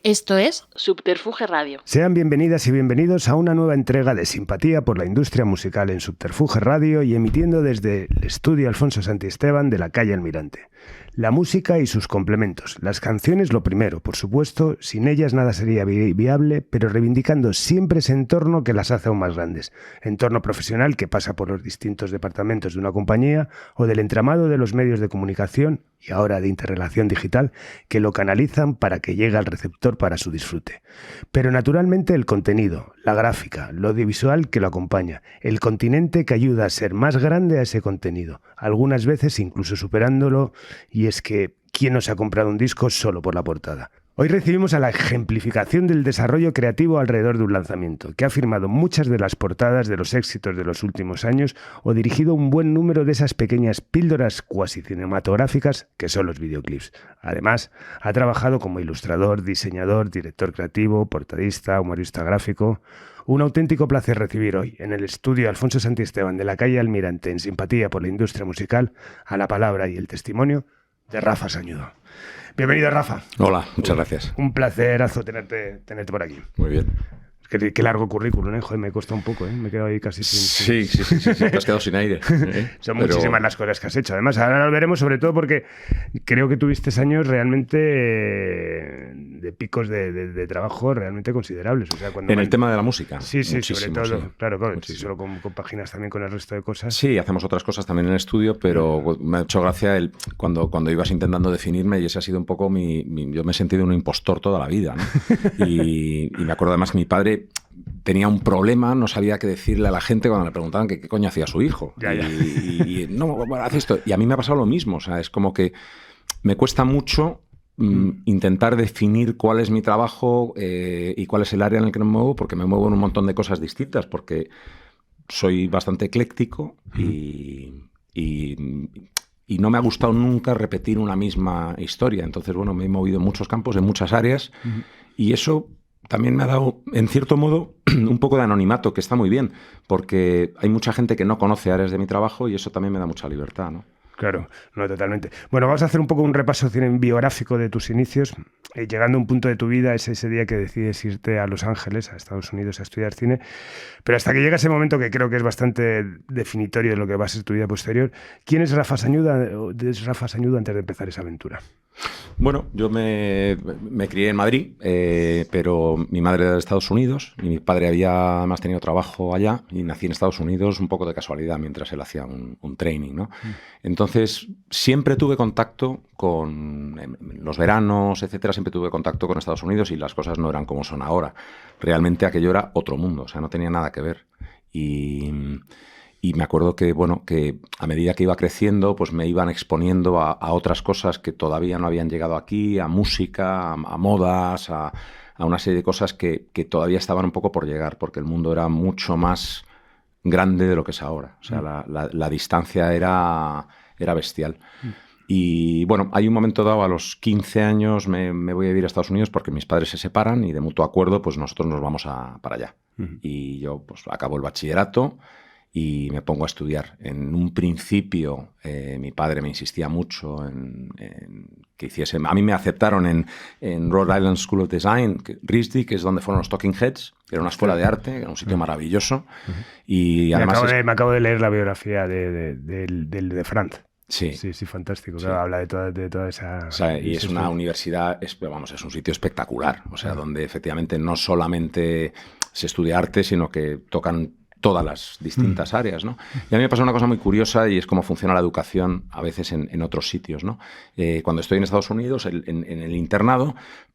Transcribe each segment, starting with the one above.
Esto es Subterfuge Radio. Sean bienvenidas y bienvenidos a una nueva entrega de Simpatía por la Industria Musical en Subterfuge Radio y emitiendo desde el estudio Alfonso Santisteban de la calle Almirante. La música y sus complementos. Las canciones lo primero, por supuesto, sin ellas nada sería viable, pero reivindicando siempre ese entorno que las hace aún más grandes. Entorno profesional que pasa por los distintos departamentos de una compañía o del entramado de los medios de comunicación y ahora de interrelación digital que lo canalizan para que llegue al receptor para su disfrute. Pero naturalmente el contenido, la gráfica, lo audiovisual que lo acompaña, el continente que ayuda a ser más grande a ese contenido, algunas veces incluso superándolo, y es que ¿quién no se ha comprado un disco solo por la portada? Hoy recibimos a la ejemplificación del desarrollo creativo alrededor de un lanzamiento, que ha firmado muchas de las portadas de los éxitos de los últimos años o dirigido un buen número de esas pequeñas píldoras cuasi cinematográficas que son los videoclips. Además, ha trabajado como ilustrador, diseñador, director creativo, portadista, humorista gráfico. Un auténtico placer recibir hoy, en el estudio Alfonso Santisteban de la calle Almirante, en Simpatía por la Industria Musical, a la palabra y el testimonio de Rafa Sañudo. Bienvenido, Rafa. Hola, muchas gracias. Un placerazo tenerte por aquí. Muy bien. Qué largo currículum, ¿eh? Joder, me cuesta un poco, ¿eh? Me he quedado ahí casi sin... Sí, te has quedado sin aire. Son muchísimas las cosas que has hecho. Además, ahora lo veremos sobre todo porque creo que tuviste años realmente de picos de trabajo realmente considerables. O sea, cuando el tema de la música. Sí, sobre todo. Sí. Claro, si solo compaginas también con el resto de cosas. Sí, hacemos otras cosas también en el estudio, pero me ha hecho gracia cuando ibas intentando definirme y ese ha sido un poco yo me he sentido un impostor toda la vida, ¿no? Y me acuerdo además que mi padre tenía un problema, no sabía qué decirle a la gente cuando le preguntaban qué coño hacía su hijo. Y no, bueno, hace esto. Y a mí me ha pasado lo mismo. O sea, es como que me cuesta mucho intentar definir cuál es mi trabajo y cuál es el área en el que me muevo, porque me muevo en un montón de cosas distintas, porque soy bastante ecléctico y no me ha gustado nunca repetir una misma historia. Entonces, bueno, me he movido en muchos campos, en muchas áreas, y eso también me ha dado, en cierto modo, un poco de anonimato, que está muy bien, porque hay mucha gente que no conoce áreas de mi trabajo y eso también me da mucha libertad, ¿no? Claro, no, totalmente. Bueno, vamos a hacer un poco un repaso biográfico de tus inicios, llegando a un punto de tu vida, es ese día que decides irte a Los Ángeles, a Estados Unidos, a estudiar cine, pero hasta que llega ese momento que creo que es bastante definitorio de lo que va a ser tu vida posterior. ¿Quién es Rafa Sañudo antes de empezar esa aventura? Bueno, yo me crié en Madrid, pero mi madre era de Estados Unidos y mi padre había además tenido trabajo allá y nací en Estados Unidos un poco de casualidad mientras él hacía un training, ¿no? Entonces, siempre tuve contacto en los veranos, etcétera, siempre tuve contacto con Estados Unidos y las cosas no eran como son ahora. Realmente aquello era otro mundo, o sea, no tenía nada que ver. Y me acuerdo que, bueno, que a medida que iba creciendo, pues me iban exponiendo a otras cosas que todavía no habían llegado aquí, a música, a modas, a una serie de cosas que todavía estaban un poco por llegar, porque el mundo era mucho más grande de lo que es ahora. O sea, la distancia era bestial. Y bueno, hay un momento dado, a los 15 años me voy a vivir a Estados Unidos porque mis padres se separan y de mutuo acuerdo, pues nosotros nos vamos para allá. Y yo pues acabo el bachillerato y me pongo a estudiar. En un principio mi padre me insistía mucho en que hiciese... A mí me aceptaron en Rhode Island School of Design, RISD, que es donde fueron los Talking Heads, que era una escuela de arte, era un sitio maravilloso. Y además me acabo de leer la biografía de Franz. Sí, fantástico. Sí. Claro, habla de toda esa... O sea, y es una universidad, es un sitio espectacular, o sea, donde efectivamente no solamente se estudia arte, sino que tocan todas las distintas áreas, ¿no? Y a mí me pasa una cosa muy curiosa y es cómo funciona la educación a veces en otros sitios, ¿no? Cuando estoy en Estados Unidos, en el internado,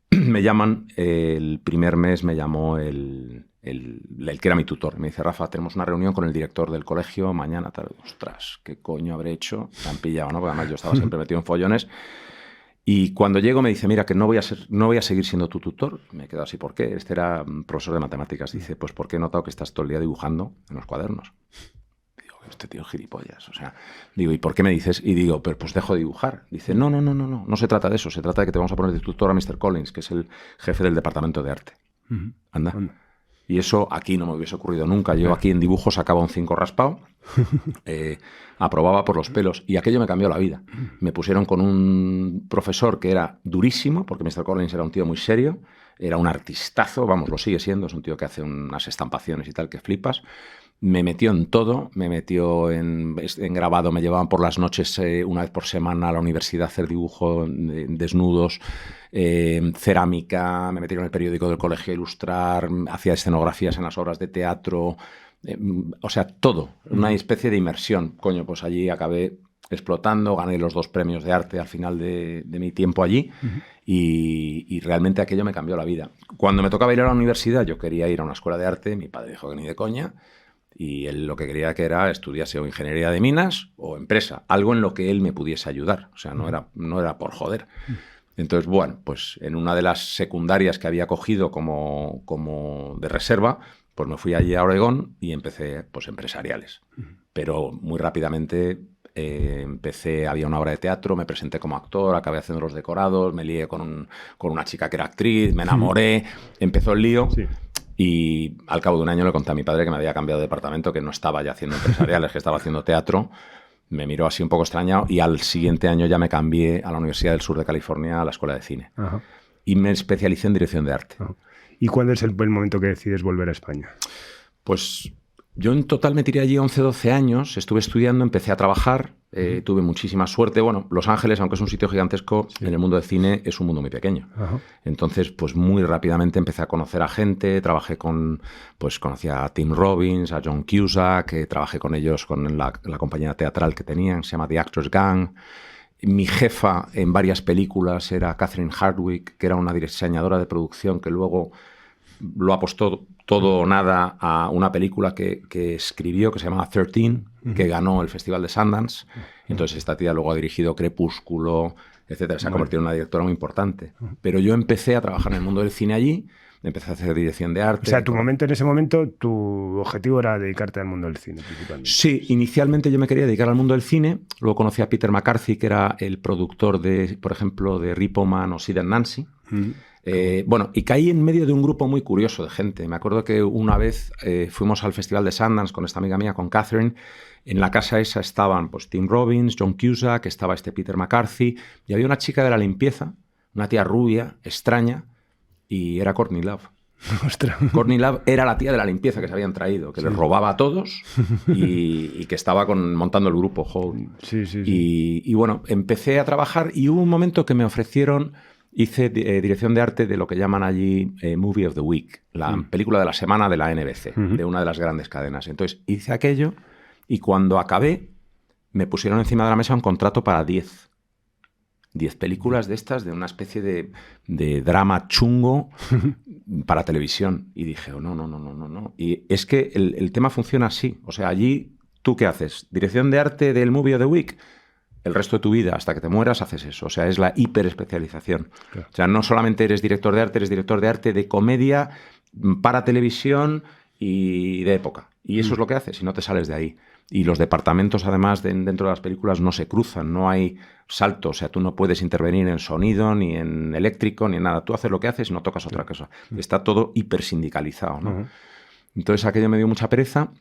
me llaman, el primer mes me llamó el que era mi tutor. Me dice, Rafa, tenemos una reunión con el director del colegio mañana. Tal. Ostras, ¿qué coño habré hecho? Me han pillado, ¿no? Porque además yo estaba siempre metido en follones. Y cuando llego me dice, mira, que no voy a seguir siendo tu tutor. Me quedo así, ¿por qué? Este era profesor de matemáticas. Dice, pues porque he notado que estás todo el día dibujando en los cuadernos. Digo, este tío es gilipollas. O sea, digo, ¿y por qué me dices? Y digo, pero pues dejo de dibujar. Dice, no se trata de eso. Se trata de que te vamos a poner de tutor a Mr. Collins, que es el jefe del departamento de arte. Anda. Y eso aquí no me hubiese ocurrido nunca. Yo aquí en dibujo sacaba un 5 raspado, aprobaba por los pelos y aquello me cambió la vida. Me pusieron con un profesor que era durísimo, porque Mr. Collins era un tío muy serio, era un artistazo, vamos, lo sigue siendo, es un tío que hace unas estampaciones y tal que flipas. Me metió en todo, me metió en grabado, me llevaban por las noches una vez por semana a la universidad a hacer dibujo, desnudos, cerámica, me metieron en el periódico del colegio a ilustrar, hacía escenografías en las obras de teatro, o sea, todo, una especie de inmersión. Coño, pues allí acabé explotando, gané los 2 premios de arte al final de mi tiempo allí y realmente aquello me cambió la vida. Cuando me tocaba ir a la universidad, yo quería ir a una escuela de arte, mi padre dijo que ni de coña, y él lo que quería que era estudiase o ingeniería de minas o empresa, algo en lo que él me pudiese ayudar, o sea, no era por joder. Entonces, bueno, pues en una de las secundarias que había cogido como de reserva, pues me fui allí a Oregón y empecé pues empresariales. Pero muy rápidamente había una obra de teatro, me presenté como actor, acabé haciendo los decorados, me lié con una chica que era actriz, me enamoré, empezó el lío. Sí. Y al cabo de un año le conté a mi padre que me había cambiado de departamento, que no estaba ya haciendo empresariales, que estaba haciendo teatro. Me miró así un poco extrañado y al siguiente año ya me cambié a la Universidad del Sur de California, a la Escuela de Cine. Ajá. Y me especialicé en dirección de arte. Ajá. ¿Y cuándo es el momento que decides volver a España? Pues yo en total me tiré allí 11, 12 años, estuve estudiando, empecé a trabajar, tuve muchísima suerte. Bueno, Los Ángeles, aunque es un sitio gigantesco, sí, en el mundo del cine es un mundo muy pequeño. Ajá. Entonces, pues muy rápidamente empecé a conocer a gente, conocí a Tim Robbins, a John Cusack, trabajé con ellos con la compañía teatral que tenían, se llama The Actors Gang. Mi jefa en varias películas era Catherine Hardwicke, que era una diseñadora de producción que luego lo apostó todo o nada a una película que escribió que se llamaba 13, que ganó el Festival de Sundance. Entonces esta tía luego ha dirigido Crepúsculo, etcétera. Se ha convertido en una directora muy importante. Pero yo empecé a trabajar en el mundo del cine allí, empecé a hacer dirección de arte. O sea, en ese momento, tu objetivo era dedicarte al mundo del cine, principalmente. Sí, inicialmente yo me quería dedicar al mundo del cine. Luego conocí a Peter McCarthy, que era el productor de, por ejemplo, de Repo Man o Sid and Nancy. Bueno, y caí en medio de un grupo muy curioso de gente. Me acuerdo que una vez fuimos al Festival de Sundance con esta amiga mía, con Catherine. En la casa esa estaban pues, Tim Robbins, John Cusack, estaba Peter McCarthy, y había una chica de la limpieza, una tía rubia, extraña, y era Courtney Love. Ostras. Courtney Love era la tía de la limpieza que se habían traído, que les robaba a todos y que estaba montando el grupo Hole. Sí. Y bueno, empecé a trabajar y hubo un momento que me ofrecieron. Hice dirección de arte de lo que llaman allí Movie of the Week, la película de la semana de la NBC, de una de las grandes cadenas. Entonces hice aquello y cuando acabé me pusieron encima de la mesa un contrato para 10 películas de estas, de una especie de drama chungo para televisión. Y dije, no. Y es que el tema funciona así. O sea, allí, ¿tú qué haces? Dirección de arte del Movie of the Week. El resto de tu vida, hasta que te mueras, haces eso. O sea, es la hiperespecialización. Claro. O sea, no solamente eres director de arte de comedia para televisión y de época. Y eso es lo que haces, y no te sales de ahí. Y los departamentos, además, dentro de las películas no se cruzan, no hay salto. O sea, tú no puedes intervenir en sonido, ni en eléctrico, ni en nada. Tú haces lo que haces y no tocas otra cosa. Está todo hipersindicalizado, ¿no? Entonces, aquello me dio mucha pereza.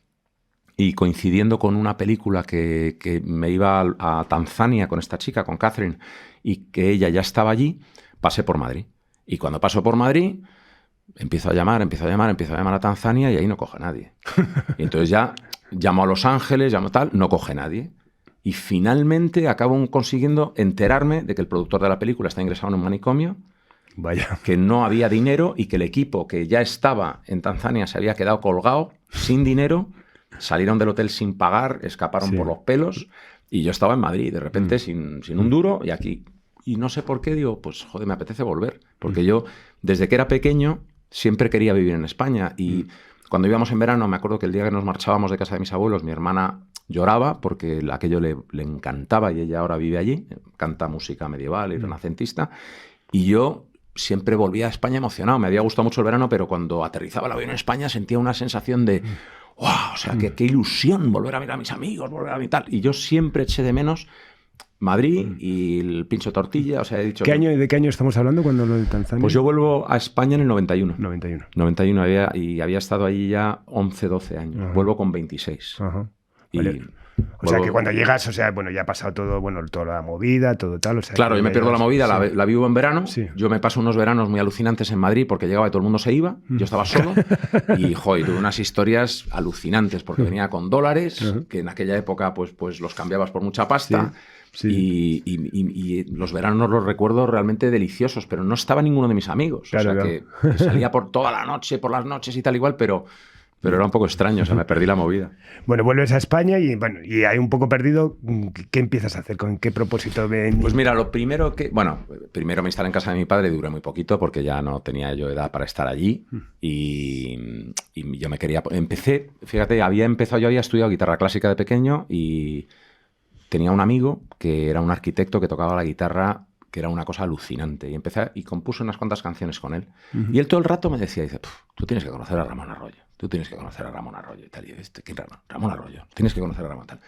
Y coincidiendo con una película que me iba a Tanzania con esta chica, con Catherine, y que ella ya estaba allí, pasé por Madrid. Y cuando paso por Madrid, empiezo a llamar a Tanzania y ahí no coge nadie. Y entonces ya llamo a Los Ángeles, no coge nadie. Y finalmente acabo consiguiendo enterarme de que el productor de la película está ingresado en un manicomio, vaya, que no había dinero y que el equipo que ya estaba en Tanzania se había quedado colgado, sin dinero. Salieron del hotel sin pagar, escaparon por los pelos y yo estaba en Madrid, de repente sin un duro y aquí. Y no sé por qué, digo, pues joder, me apetece volver. Porque yo, desde que era pequeño, siempre quería vivir en España. Y cuando íbamos en verano, me acuerdo que el día que nos marchábamos de casa de mis abuelos, mi hermana lloraba porque aquello le encantaba y ella ahora vive allí, canta música medieval y renacentista. Y yo siempre volvía a España emocionado. Me había gustado mucho el verano, pero cuando aterrizaba el avión en España sentía una sensación de... ¡wow! O sea, qué ilusión volver a ver a mis amigos, volver a ver tal. Y yo siempre eché de menos Madrid y el pincho tortilla, o sea, he dicho... ¿De qué año estamos hablando cuando lo de Tanzania? Pues yo vuelvo a España en el 91. 91 había estado allí ya 11, 12 años. Ajá. Vuelvo con 26. Ajá. Y vale. O sea, que cuando llegas, o sea, bueno, ya ha pasado todo, bueno, toda la movida, todo tal. O sea, claro, yo me pierdo la movida, sí. la vivo en verano. Sí. Yo me paso unos veranos muy alucinantes en Madrid porque llegaba y todo el mundo se iba. Yo estaba solo. Y, joder, tuve unas historias alucinantes porque venía con dólares, que en aquella época pues los cambiabas por mucha pasta. Sí. Y los veranos los recuerdo realmente deliciosos, pero no estaba ninguno de mis amigos. Claro, o sea, que salía por toda la noche, por las noches y tal igual, pero era un poco extraño, o sea, me perdí la movida. Bueno, vuelves a España y hay un poco perdido. ¿Qué empiezas a hacer? ¿Con qué propósito ven? Pues mira, lo primero primero me instalé en casa de mi padre, duré muy poquito porque ya no tenía yo edad para estar allí y yo me quería... Fíjate, yo había estudiado guitarra clásica de pequeño y tenía un amigo que era un arquitecto que tocaba la guitarra, que era una cosa alucinante, y compuse unas cuantas canciones con él. Y él todo el rato me decía, tú tienes que conocer a Ramón Arroyo. Tú tienes que conocer a Ramón Arroyo y tal. Y ¿quién Ramón Arroyo? Tienes que conocer a Ramón tal.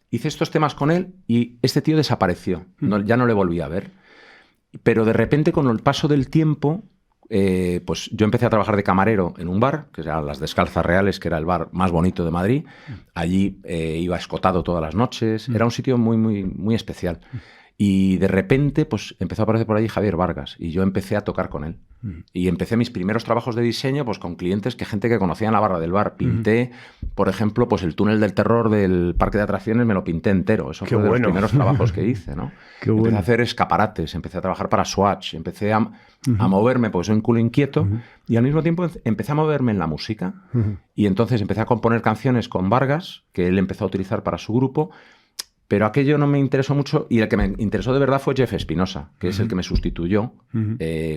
Hice estos temas con él y este tío desapareció. Ya no le volví a ver. Pero de repente, con el paso del tiempo, pues yo empecé a trabajar de camarero en un bar, que era Las Descalzas Reales, que era el bar más bonito de Madrid. Allí iba escotado todas las noches. Era un sitio muy, muy, muy especial. Y de repente, pues empezó a aparecer por allí Javier Vargas y yo empecé a tocar con él. Y empecé mis primeros trabajos de diseño pues con clientes, gente que conocía en la barra del bar. Pinté, por ejemplo, pues el túnel del terror del parque de atracciones, me lo pinté entero. Eso fue de los primeros trabajos que hice, ¿no? Empecé a hacer escaparates, empecé a trabajar para Swatch, empecé a moverme, porque soy un culo inquieto, y al mismo tiempo empecé a moverme en la música. Y entonces empecé a componer canciones con Vargas, que él empezó a utilizar para su grupo. Pero aquello no me interesó mucho y el que me interesó de verdad fue Jeff Espinosa, que es el que me sustituyó.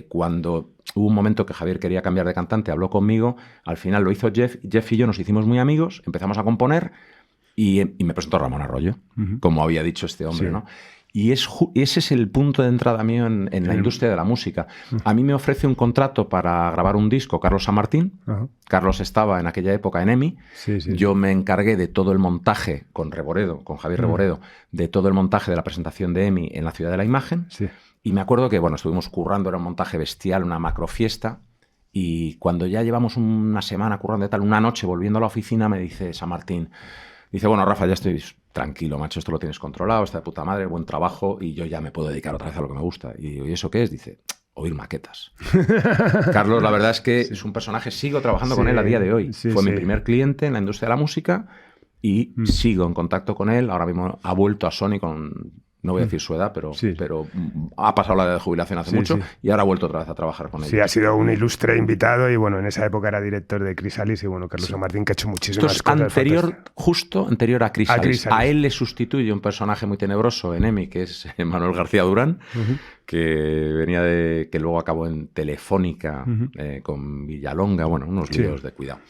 Cuando hubo un momento que Javier quería cambiar de cantante, habló conmigo, al final lo hizo Jeff. Jeff y yo nos hicimos muy amigos, empezamos a componer y me presentó Ramón Arroyo, como había dicho este hombre, ¿no? Y ese es el punto de entrada mío en la industria de la música. A mí me ofrece un contrato para grabar un disco Carlos San Martín. Carlos estaba en aquella época en EMI. Yo me encargué de todo el montaje con Javier Reboredo, de todo el montaje de la presentación de EMI en la Ciudad de la Imagen. Y me acuerdo que, estuvimos currando, era un montaje bestial, una macrofiesta. Y cuando ya llevamos una semana currando de tal, una noche volviendo a la oficina, me dice San Martín, Rafa, ya estoy tranquilo, macho, esto lo tienes controlado, está de puta madre, buen trabajo y yo ya me puedo dedicar otra vez a lo que me gusta. Y digo, ¿y eso qué es? Dice, oír maquetas. Carlos, la verdad es que es un personaje, sigo trabajando con él a día de hoy. Fue mi primer cliente en la industria de la música y sigo en contacto con él. Ahora mismo ha vuelto a Sony con... No voy a decir su edad, pero ha pasado la edad de jubilación hace mucho y ahora ha vuelto otra vez a trabajar con él. Sí, ha sido un ilustre invitado y en esa época era director de Chrysalis y Carlos San Martín, que ha hecho muchísimas cosas. Justo anterior a Chrysalis. A él le sustituye un personaje muy tenebroso en EMI, que es Manuel García Durán, que que luego acabó en Telefónica con Villalonga, unos líos de cuidado.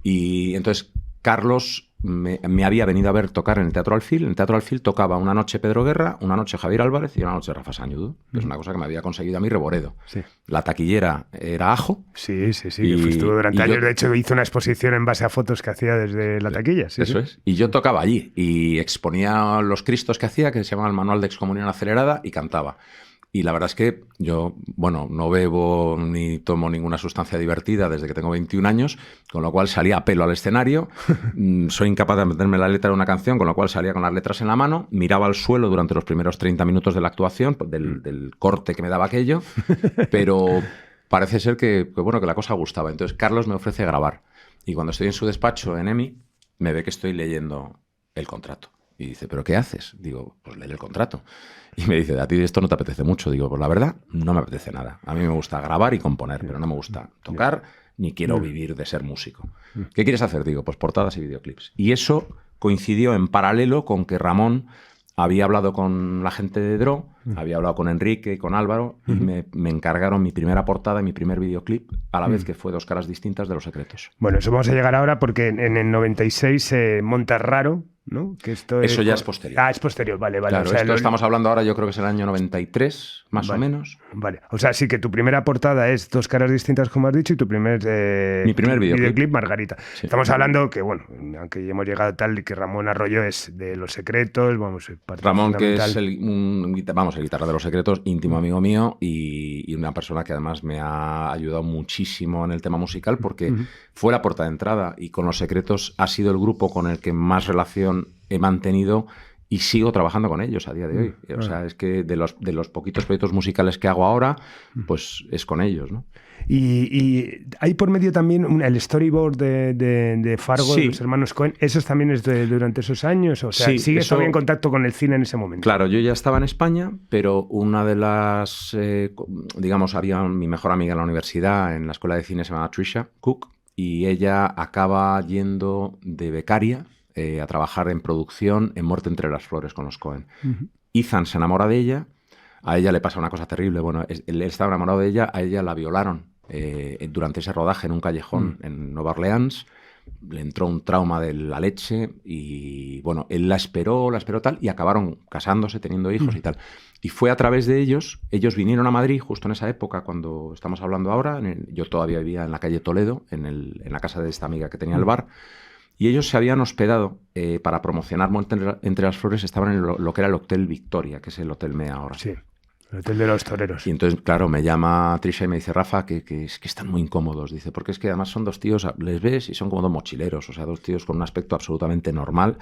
Y entonces Carlos me había venido a ver tocar en el Teatro Alfil. En el Teatro Alfil tocaba una noche Pedro Guerra, una noche Javier Álvarez y una noche Rafa Sañudo, que es una cosa que me había conseguido a mí Reboredo. La taquillera era Ajo. Sí, que estuvo durante años. De hecho, hizo una exposición en base a fotos que hacía desde la taquilla. Eso es. Y yo tocaba allí y exponía los cristos que hacía, que se llama el Manual de Excomunión Acelerada, y cantaba. Y la verdad es que yo, no bebo ni tomo ninguna sustancia divertida desde que tengo 21 años, con lo cual salía a pelo al escenario. Soy incapaz de meterme la letra de una canción, con lo cual salía con las letras en la mano, miraba al suelo durante los primeros 30 minutos de la actuación, del corte que me daba aquello, pero parece ser que la cosa gustaba. Entonces Carlos me ofrece grabar. Y cuando estoy en su despacho en EMI, me ve que estoy leyendo el contrato. Y dice, ¿pero qué haces? Digo, pues lee el contrato. Y me dice, ¿a ti esto no te apetece mucho? Digo, pues la verdad, no me apetece nada. A mí me gusta grabar y componer, pero no me gusta tocar ni quiero vivir de ser músico. ¿Qué quieres hacer? Digo, pues portadas y videoclips. Y eso coincidió en paralelo con que Ramón había hablado con la gente de Dro, había hablado con Enrique y con Álvaro, y me encargaron mi primera portada y mi primer videoclip, a la vez que fue Dos caras distintas de Los secretos. Bueno, eso vamos a llegar ahora porque en el 96 monta Raro, ¿no? Que Eso ya es posterior. Es posterior, vale. Claro, o sea, esto estamos hablando ahora, yo creo que es el año 93, más o menos. Vale, o sea, sí que tu primera portada es Dos caras distintas, como has dicho, y tu Mi primer videoclip, Margarita. Sí. Estamos hablando que, bueno, aunque ya hemos llegado tal, que Ramón Arroyo es de Los Secretos, vamos, parte Ramón, que es el guitarra de Los Secretos, íntimo amigo mío y una persona que además me ha ayudado muchísimo en el tema musical porque fue la puerta de entrada y con Los Secretos ha sido el grupo con el que más relación he mantenido y sigo trabajando con ellos a día de hoy. O sea, es que de los poquitos proyectos musicales que hago ahora, pues es con ellos, ¿no? Y hay por medio también el storyboard de Fargo, de los hermanos Coen. ¿Eso también es durante esos años? O sea, sí, ¿sigues todavía en contacto con el cine en ese momento? Claro, yo ya estaba en España, pero una de las, digamos, había mi mejor amiga en la universidad, en la escuela de cine, se llamaba Trisha Cook, y ella acaba yendo de becaria a trabajar en producción en Muerte entre las flores con los Coen. Ethan se enamora de ella, a ella le pasa una cosa terrible. Bueno, él estaba enamorado de ella, a ella la violaron durante ese rodaje en un callejón en Nueva Orleans. Le entró un trauma de la leche y, bueno, él la esperó tal, y acabaron casándose, teniendo hijos y tal. Y fue a través de ellos vinieron a Madrid justo en esa época, cuando estamos hablando ahora. Yo todavía vivía en la calle Toledo, en la casa de esta amiga que tenía el bar. Y ellos se habían hospedado para promocionar Muerte entre las flores, estaban en lo que era el Hotel Victoria, que es el Hotel Mea ahora. Sí, el Hotel de los Toreros. Y entonces, claro, me llama Trisha y me dice, Rafa, que están muy incómodos. Dice, porque es que además son dos tíos, les ves y son como dos mochileros, o sea, dos tíos con un aspecto absolutamente normal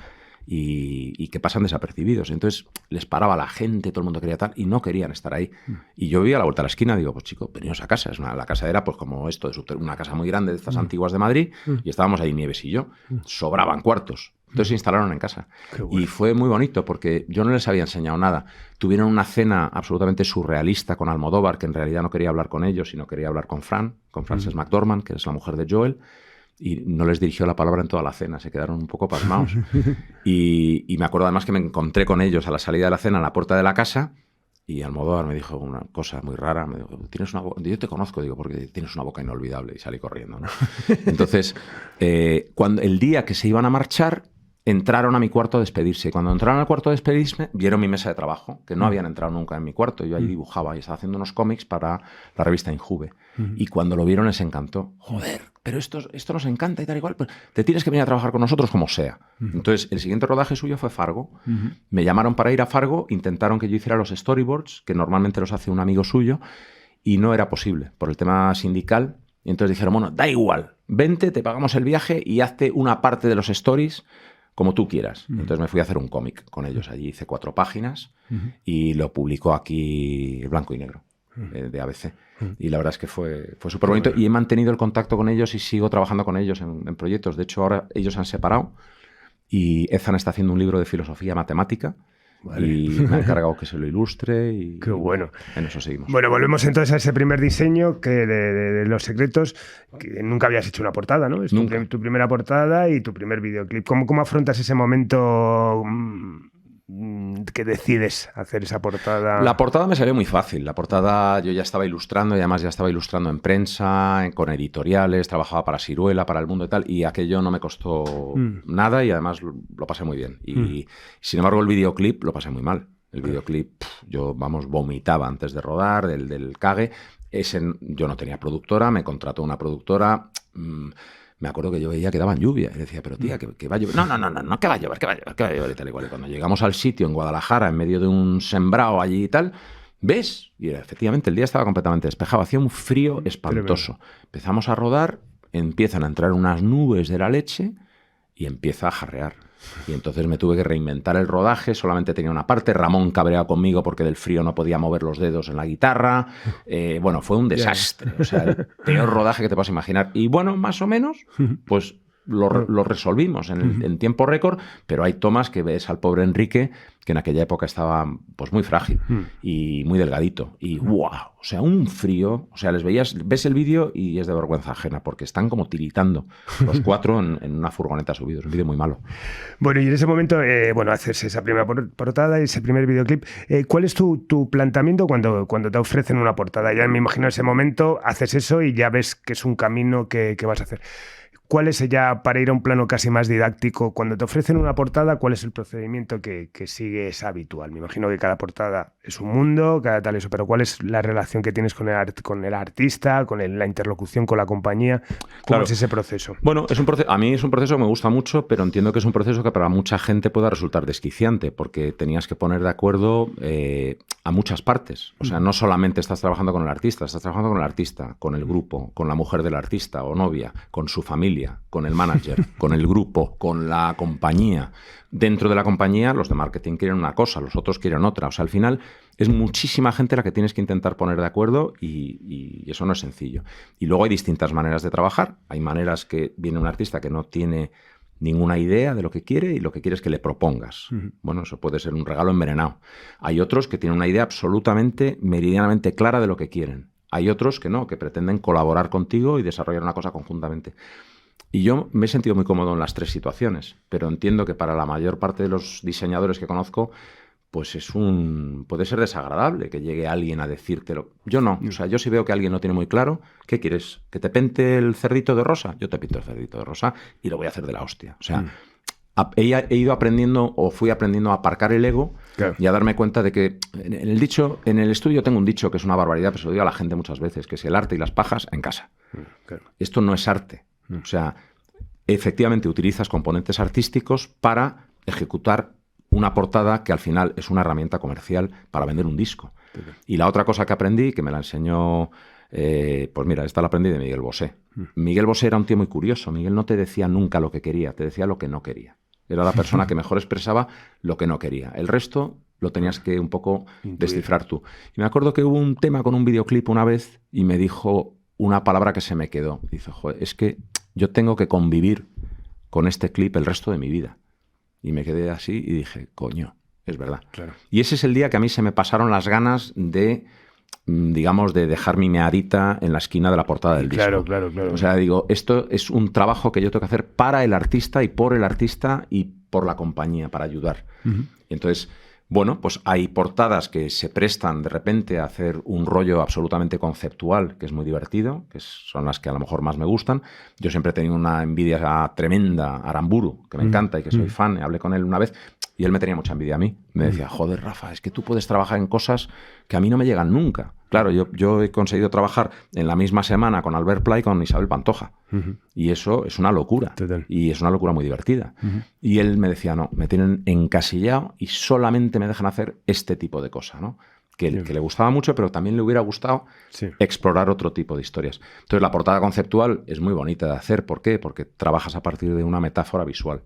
y que pasan desapercibidos. Entonces les paraba la gente, todo el mundo quería tal, y no querían estar ahí. Y yo vivía a la vuelta de la esquina, digo, pues chico, venidos a casa. La casa era pues como esto, una casa muy grande de estas antiguas de Madrid, y estábamos ahí Nieves y yo. Sobraban cuartos. Entonces se instalaron en casa. Bueno. Y fue muy bonito porque yo no les había enseñado nada. Tuvieron una cena absolutamente surrealista con Almodóvar, que en realidad no quería hablar con ellos, sino quería hablar con Frances McDormand, que es la mujer de Joel. Y no les dirigió la palabra en toda la cena, se quedaron un poco pasmados. Y me acuerdo además que me encontré con ellos a la salida de la cena en la puerta de la casa, y Almodóvar me dijo una cosa muy rara, me dijo, tienes una boca, yo te conozco, digo, porque tienes una boca inolvidable, y salí corriendo, ¿no? Entonces, cuando el día que se iban a marchar, entraron a mi cuarto a despedirse. Y cuando entraron al cuarto a despedirse, vieron mi mesa de trabajo, que no habían entrado nunca en mi cuarto. Yo ahí dibujaba y estaba haciendo unos cómics para la revista Injuve. Y cuando lo vieron les encantó. Joder, pero esto nos encanta y tal y cual. Pues te tienes que venir a trabajar con nosotros como sea. Entonces, el siguiente rodaje suyo fue Fargo. Me llamaron para ir a Fargo, intentaron que yo hiciera los storyboards, que normalmente los hace un amigo suyo, y no era posible por el tema sindical. Y entonces dijeron, bueno, da igual, vente, te pagamos el viaje y hazte una parte de los stories como tú quieras. Entonces me fui a hacer un cómic con ellos. Allí hice 4 páginas y lo publicó aquí Blanco y Negro, de ABC. Y la verdad es que fue súper bonito. Y he mantenido el contacto con ellos y sigo trabajando con ellos en proyectos. De hecho, ahora ellos se han separado y Ethan está haciendo un libro de filosofía matemática. Vale. Y me ha encargado que se lo ilustre y qué bueno. En eso seguimos. Bueno, volvemos entonces a ese primer diseño que de Los Secretos, que nunca habías hecho una portada, ¿no? Es tu primera portada y tu primer videoclip. ¿Cómo afrontas ese momento que decides hacer esa portada? La portada me salió muy fácil. La portada yo ya estaba ilustrando y además ya estaba ilustrando en prensa, con editoriales, trabajaba para Siruela, para El Mundo y tal, y aquello no me costó nada y además lo pasé muy bien. Y sin embargo el videoclip lo pasé muy mal. El videoclip, yo, vomitaba antes de rodar, del cague. Yo no tenía productora, me contrató una productora. Me acuerdo que yo veía que daban lluvia. Y decía, pero tía, que va a llover. No, que va a llover, que va a llover y tal y cual. Y cuando llegamos al sitio en Guadalajara, en medio de un sembrado allí y tal, ¿ves? Y efectivamente el día estaba completamente despejado. Hacía un frío espantoso. Empezamos a rodar, empiezan a entrar unas nubes de la leche y empieza a jarrear. Y entonces me tuve que reinventar el rodaje, solamente tenía una parte, Ramón cabreado conmigo porque del frío no podía mover los dedos en la guitarra, bueno, fue un desastre, o sea, el peor rodaje que te puedas imaginar. Y bueno, más o menos, pues lo resolvimos en tiempo récord, pero hay tomas que ves al pobre Enrique, que en aquella época estaba pues muy frágil y muy delgadito, y ¡wow! O sea, un frío, o sea, ves el vídeo y es de vergüenza ajena, porque están como tiritando los 4 en una furgoneta subidos, un vídeo muy malo. Bueno, y en ese momento, haces esa primera portada y ese primer videoclip. ¿Cuál es tu planteamiento cuando te ofrecen una portada? Ya me imagino ese momento, haces eso y ya ves que es un camino que vas a hacer. ¿Cuál es ya, para ir a un plano casi más didáctico, cuando te ofrecen una portada, cuál es el procedimiento que sigues habitual? Me imagino que cada portada es un mundo, cada tal eso, pero ¿cuál es la relación que tienes con el artista, con la interlocución con la compañía? ¿Cómo es ese proceso? Bueno, a mí es un proceso que me gusta mucho, pero entiendo que es un proceso que para mucha gente pueda resultar desquiciante, porque tenías que poner de acuerdo a muchas partes. O sea, no solamente estás trabajando con el artista, estás trabajando con el artista, con el grupo, con la mujer del artista o novia, con su familia, con el manager, con el grupo, con la compañía. Dentro de la compañía, los de marketing quieren una cosa, los otros quieren otra. O sea, al final es muchísima gente la que tienes que intentar poner de acuerdo y eso no es sencillo. Y luego hay distintas maneras de trabajar. Hay maneras que viene un artista que no tiene ninguna idea de lo que quiere y lo que quiere es que le propongas. Bueno, eso puede ser un regalo envenenado. Hay otros que tienen una idea absolutamente, meridianamente clara de lo que quieren. Hay otros que no, que pretenden colaborar contigo y desarrollar una cosa conjuntamente. Y yo me he sentido muy cómodo en las tres situaciones, pero entiendo que para la mayor parte de los diseñadores que conozco, pues puede ser desagradable que llegue alguien a decírtelo. Yo no. O sea, yo si veo que alguien no tiene muy claro, ¿qué quieres? ¿Que te pinte el cerdito de rosa? Yo te pinto el cerdito de rosa y lo voy a hacer de la hostia. O sea, he ido aprendiendo o fui aprendiendo a aparcar el ego y a darme cuenta de que en el estudio tengo un dicho que es una barbaridad, pero se lo digo a la gente muchas veces, que es el arte y las pajas en casa. Esto no es arte. O sea, efectivamente utilizas componentes artísticos para ejecutar una portada que al final es una herramienta comercial para vender un disco. Y la otra cosa que aprendí, que me la enseñó, pues mira, esta la aprendí de Miguel Bosé. Miguel Bosé era un tío muy curioso. Miguel no te decía nunca lo que quería, te decía lo que no quería. Era la persona que mejor expresaba lo que no quería. El resto lo tenías que un poco descifrar tú. Y me acuerdo que hubo un tema con un videoclip una vez y me dijo una palabra que se me quedó. Dice, joder, es que yo tengo que convivir con este clip el resto de mi vida. Y me quedé así y dije, coño, es verdad. Claro. Y ese es el día que a mí se me pasaron las ganas de, digamos, de dejar mi meadita en la esquina de la portada del disco. Claro. O sea, digo, esto es un trabajo que yo tengo que hacer para el artista y por la compañía, para ayudar. Y entonces, bueno, pues hay portadas que se prestan de repente a hacer un rollo absolutamente conceptual, que es muy divertido, que son las que a lo mejor más me gustan. Yo siempre he tenido una envidia tremenda a Aramburu, que me encanta y que soy fan. Hablé con él una vez y él me tenía mucha envidia a mí. Me decía, joder, Rafa, es que tú puedes trabajar en cosas que a mí no me llegan nunca. Claro, yo he conseguido trabajar en la misma semana con Albert Pla y con Isabel Pantoja. Y eso es una locura. Total. Y es una locura muy divertida. Y él me decía, no, me tienen encasillado y solamente me dejan hacer este tipo de cosa, ¿no? Que le gustaba mucho, pero también le hubiera gustado explorar otro tipo de historias. Entonces, la portada conceptual es muy bonita de hacer. ¿Por qué? Porque trabajas a partir de una metáfora visual.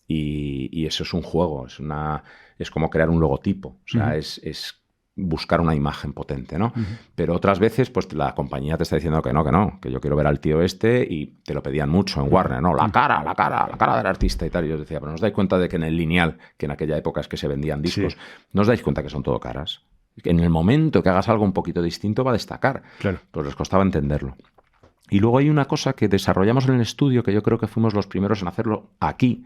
Y eso es un juego, es como crear un logotipo. O sea, es buscar una imagen potente, ¿no? Pero otras veces, pues la compañía te está diciendo que no, que yo quiero ver al tío este y te lo pedían mucho en Warner, ¿no? La cara del artista y tal. Y yo decía, pero ¿no os dais cuenta de que en el lineal, que en aquella época es que se vendían discos, no os dais cuenta que son todo caras? En el momento que hagas algo un poquito distinto va a destacar. Claro. Pues les costaba entenderlo. Y luego hay una cosa que desarrollamos en el estudio, que yo creo que fuimos los primeros en hacerlo aquí.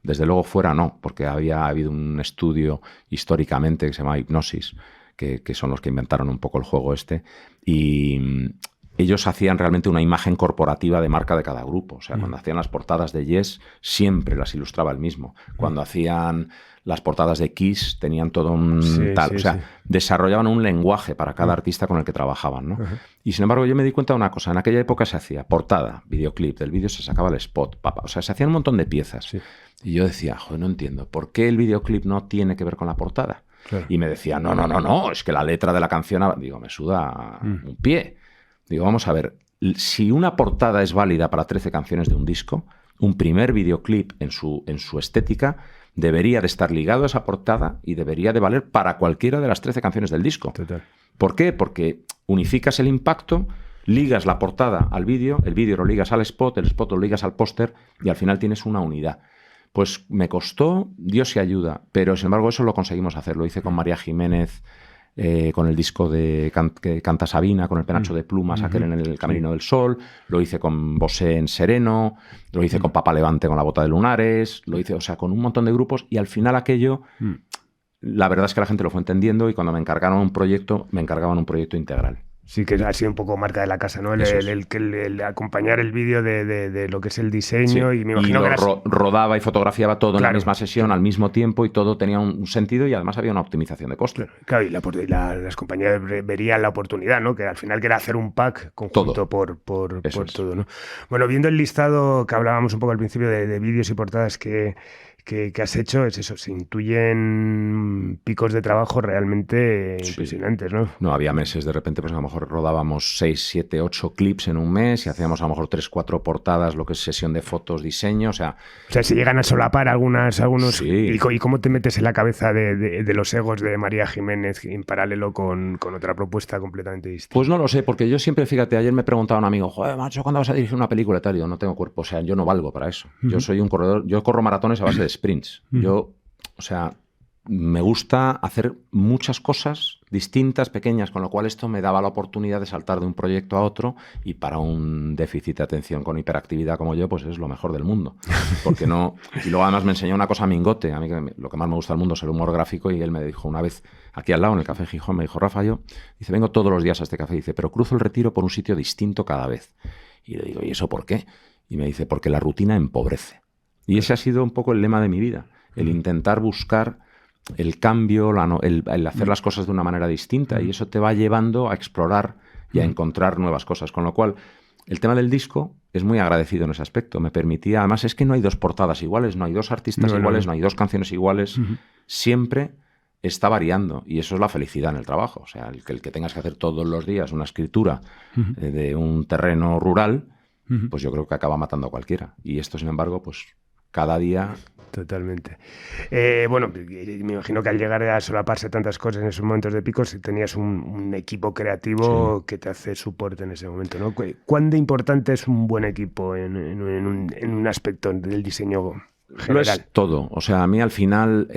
Desde luego fuera no, porque había habido un estudio históricamente que se llama Hipnosis, que son los que inventaron un poco el juego este, y ellos hacían realmente una imagen corporativa de marca de cada grupo. O sea, cuando hacían las portadas de Yes, siempre las ilustraba el mismo. Cuando hacían las portadas de Kiss, tenían todo un tal... o sea, desarrollaban un lenguaje para cada artista con el que trabajaban, ¿no? Y sin embargo, yo me di cuenta de una cosa. En aquella época se hacía portada, videoclip, del vídeo se sacaba el spot, o sea, se hacían un montón de piezas. Y yo decía, joder, no entiendo, ¿por qué el videoclip no tiene que ver con la portada? Claro. Y me decía, no, es que la letra de la canción... Digo, me suda un pie. Digo, vamos a ver, si una portada es válida para 13 canciones de un disco, un primer videoclip en su estética debería de estar ligado a esa portada y debería de valer para cualquiera de las 13 canciones del disco. Total. ¿Por qué? Porque unificas el impacto, ligas la portada al vídeo, el vídeo lo ligas al spot, el spot lo ligas al póster y al final tienes una unidad. Pues me costó, Dios se ayuda, pero sin embargo eso lo conseguimos hacer. Lo hice con María Jiménez, con el disco que canta Sabina, con el penacho de plumas, aquel en el Camerino del Sol. Lo hice con Bosé en Sereno, lo hice con Papá Levante con La Bota de Lunares, lo hice, o sea, con un montón de grupos y al final aquello, la verdad es que la gente lo fue entendiendo y cuando me encargaban un proyecto integral. Sí, que ha sido un poco marca de la casa, ¿no? El acompañar el vídeo de lo que es el diseño, sí. Y me imagino que rodaba y fotografiaba todo, claro, en la misma sesión, al mismo tiempo, y todo tenía un sentido, y además había una optimización de coste. Claro, y las compañías verían la oportunidad, ¿no? Que al final que era hacer un pack conjunto por todo, ¿no? Bueno, viendo el listado que hablábamos un poco al principio de vídeos y portadas que has hecho, es eso, se intuyen picos de trabajo realmente impresionantes, ¿no? No, había meses, de repente, pues a lo mejor rodábamos 6, 7, 8 clips en un mes y hacíamos a lo mejor 3, 4 portadas, lo que es sesión de fotos, diseño, o sea, se llegan a solapar algunos... Sí. ¿Y cómo te metes en la cabeza de los egos de María Jiménez en paralelo con otra propuesta completamente distinta? Pues no lo sé, porque yo siempre, fíjate, ayer me preguntaba un amigo, joder, macho, ¿cuándo vas a dirigir una película? Tal, yo no tengo cuerpo, o sea, yo no valgo para eso. Yo soy un corredor, yo corro maratones a base de sprints. Yo, o sea, me gusta hacer muchas cosas distintas, pequeñas, con lo cual esto me daba la oportunidad de saltar de un proyecto a otro, y para un déficit de atención con hiperactividad como yo, pues es lo mejor del mundo. Porque no... Y luego además me enseñó una cosa Mingote, a mí lo que más me gusta del mundo es el humor gráfico, y él me dijo una vez, aquí al lado, en el Café Gijón, me dijo, Rafa, dice, vengo todos los días a este café, dice, pero cruzo el Retiro por un sitio distinto cada vez. Y le digo, ¿y eso por qué? Y me dice, porque la rutina empobrece. Y ese ha sido un poco el lema de mi vida, el intentar buscar el cambio, el hacer las cosas de una manera distinta, y eso te va llevando a explorar y a encontrar nuevas cosas. Con lo cual, el tema del disco es muy agradecido en ese aspecto. Me permitía, además es que no hay 2 portadas iguales, no hay 2 artistas iguales, no hay 2 canciones iguales. Siempre está variando, y eso es la felicidad en el trabajo. O sea, el que tengas que hacer todos los días una escritura de un terreno rural, pues yo creo que acaba matando a cualquiera. Y esto, sin embargo, pues cada día... Totalmente. Bueno, me imagino que al llegar a solaparse tantas cosas en esos momentos de picos, tenías un equipo creativo que te hace soporte en ese momento, ¿no? ¿Cuán de importante es un buen equipo en un aspecto del diseño general? Lo es todo. O sea, a mí al final,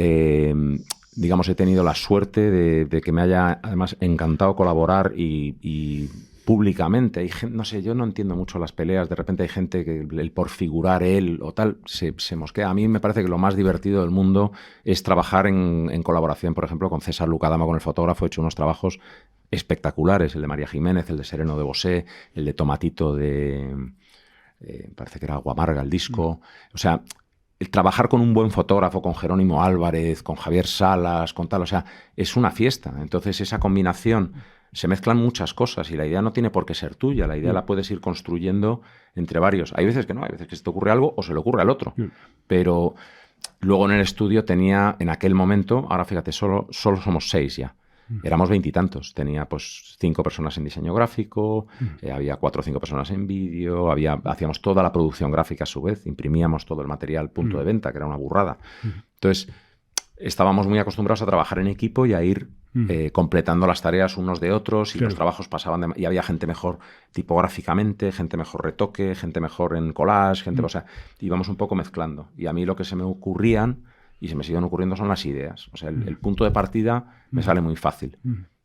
digamos, he tenido la suerte de que me haya además encantado colaborar y públicamente. No sé, yo no entiendo mucho las peleas. De repente hay gente que el por figurar él o tal se mosquea. A mí me parece que lo más divertido del mundo es trabajar en colaboración, por ejemplo, con César Lucadama, con el fotógrafo. He hecho unos trabajos espectaculares, el de María Jiménez, el de Sereno de Bosé, el de Tomatito de... parece que era Aguamarga el disco. O sea, el trabajar con un buen fotógrafo, con Jerónimo Álvarez, con Javier Salas, con tal, o sea, es una fiesta. Entonces esa combinación... Se mezclan muchas cosas y la idea no tiene por qué ser tuya, la idea la puedes ir construyendo entre varios. Hay veces que no, hay veces que se te ocurre algo o se le ocurre al otro. Pero luego en el estudio tenía, en aquel momento, ahora fíjate, solo somos 6 ya. Éramos 20 y tantos. Tenía pues 5 personas en diseño gráfico, había 4 o 5 personas en vídeo, hacíamos toda la producción gráfica a su vez, imprimíamos todo el material punto de venta, que era una burrada. Entonces, estábamos muy acostumbrados a trabajar en equipo y a ir completando las tareas unos de otros, y los trabajos pasaban y había gente mejor tipográficamente, gente mejor retoque, gente mejor en collage, o sea, íbamos un poco mezclando. Y a mí lo que se me ocurrían y se me siguen ocurriendo son las ideas. O sea, el punto de partida me sale muy fácil.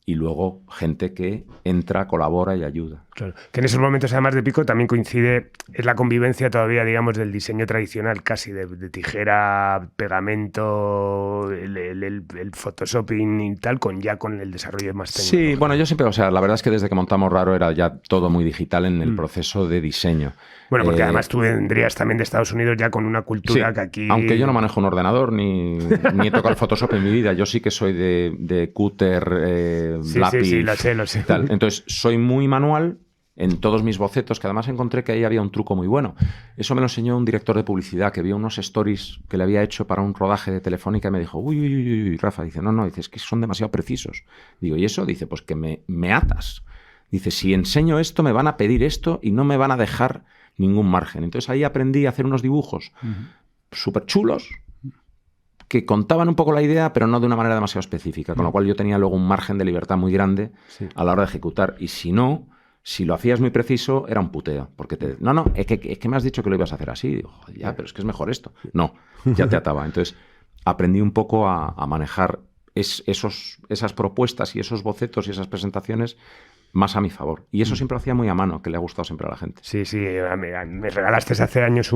Y luego gente que entra, colabora y ayuda. Claro. Que en esos momentos, además de pico, también coincide, es la convivencia todavía, digamos, del diseño tradicional, casi de tijera, pegamento, el photoshopping y tal, con el desarrollo más técnico. Sí, bueno, yo siempre, o sea, la verdad es que desde que montamos Raro era ya todo muy digital en el proceso de diseño. Bueno, porque además tú vendrías también de Estados Unidos ya con una cultura que aquí... Aunque yo no manejo un ordenador ni he tocado el Photoshop en mi vida, yo sí que soy de cúter, lápiz... Sí, lo sé. Tal. Entonces, soy muy manual en todos mis bocetos, que además encontré que ahí había un truco muy bueno. Eso me lo enseñó un director de publicidad que vio unos stories que le había hecho para un rodaje de Telefónica y me dijo, uy, Rafa, dice, no, dice, es que son demasiado precisos. Digo, ¿y eso? Dice, pues que me atas. Dice, si enseño esto, me van a pedir esto y no me van a dejar ningún margen. Entonces ahí aprendí a hacer unos dibujos súper chulos que contaban un poco la idea, pero no de una manera demasiado específica, con lo cual yo tenía luego un margen de libertad muy grande a la hora de ejecutar. Y si lo hacías muy preciso, era un puteo. Porque es que me has dicho que lo ibas a hacer así. Digo, ya, pero es que es mejor esto. No, ya te ataba. Entonces aprendí un poco a manejar esas propuestas y esos bocetos y esas presentaciones más a mi favor. Y eso siempre lo hacía muy a mano, que le ha gustado siempre a la gente. Sí, me regalaste hace años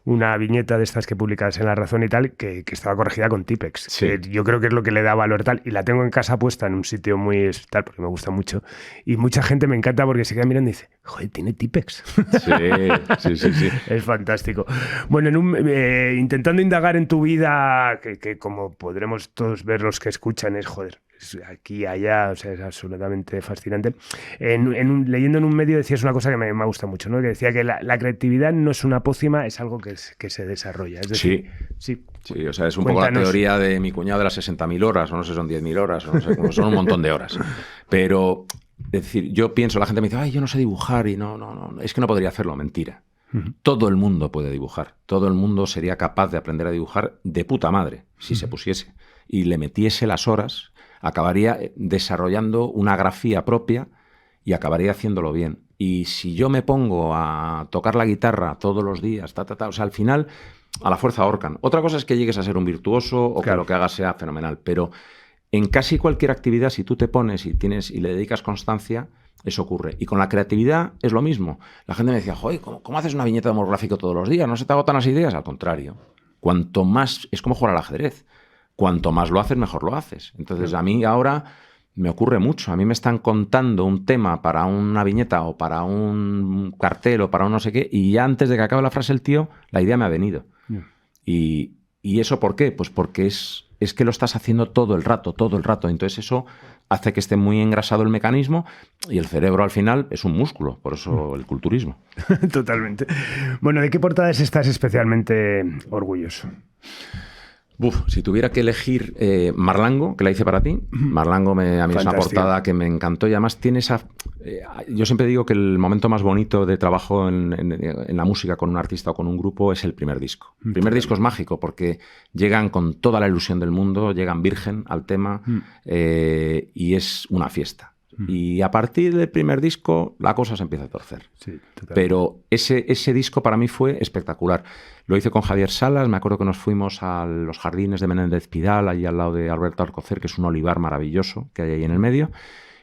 una viñeta de estas que publicas en La Razón y tal, que estaba corregida con Tipex. Sí. Yo creo que es lo que le da valor tal. Y la tengo en casa puesta en un sitio muy tal, porque me gusta mucho. Y mucha gente me encanta porque se queda mirando y dice, joder, tiene Tipex. Sí. Es fantástico. Bueno, intentando indagar en tu vida, que como podremos todos ver los que escuchan, es joder, aquí, allá, o sea, es absolutamente fascinante. Leyendo en un medio decías una cosa que me gusta mucho, ¿no? Que decía que la creatividad no es una pócima, es algo que se desarrolla. Es decir, sí, o sea, es un poco la teoría de mi cuñado de las 60.000 horas, o no sé, son 10.000 horas, o no sé, son un montón de horas. Pero, es decir, yo pienso, la gente me dice, ay, yo no sé dibujar, y no, es que no podría hacerlo, mentira. Todo el mundo puede dibujar, todo el mundo sería capaz de aprender a dibujar de puta madre, si se pusiese, y le metiese las horas, acabaría desarrollando una grafía propia y acabaría haciéndolo bien. Y si yo me pongo a tocar la guitarra todos los días, o sea, al final a la fuerza ahorcan. Otra cosa es que llegues a ser un virtuoso o que lo que hagas sea fenomenal, pero en casi cualquier actividad, si tú te pones y le dedicas constancia, eso ocurre. Y con la creatividad es lo mismo. La gente me decía, joder, ¿cómo haces una viñeta de humor gráfico todos los días? ¿No se te agotan las ideas? Al contrario. Cuanto más, es como jugar al ajedrez. Cuanto más lo haces, mejor lo haces. Entonces, a mí ahora me ocurre mucho. A mí me están contando un tema para una viñeta o para un cartel o para un no sé qué, y ya antes de que acabe la frase el tío, la idea me ha venido. ¿Y eso por qué? Pues porque es que lo estás haciendo todo el rato. Entonces eso hace que esté muy engrasado el mecanismo y el cerebro al final es un músculo, por eso el culturismo. Totalmente. Bueno, ¿de qué portadas estás especialmente orgulloso? Si tuviera que elegir Marlango, que la hice para ti, Marlango a mí es una portada que me encantó y además tiene esa... yo siempre digo que el momento más bonito de trabajo en la música con un artista o con un grupo es el primer disco. El primer disco es mágico porque llegan con toda la ilusión del mundo, llegan virgen al tema y es una fiesta. Y a partir del primer disco la cosa se empieza a torcer. Sí, pero ese disco para mí fue espectacular. Lo hice con Javier Salas, me acuerdo que nos fuimos a los jardines de Menéndez Pidal, allí al lado de Alberto Alcocer, que es un olivar maravilloso que hay ahí en el medio,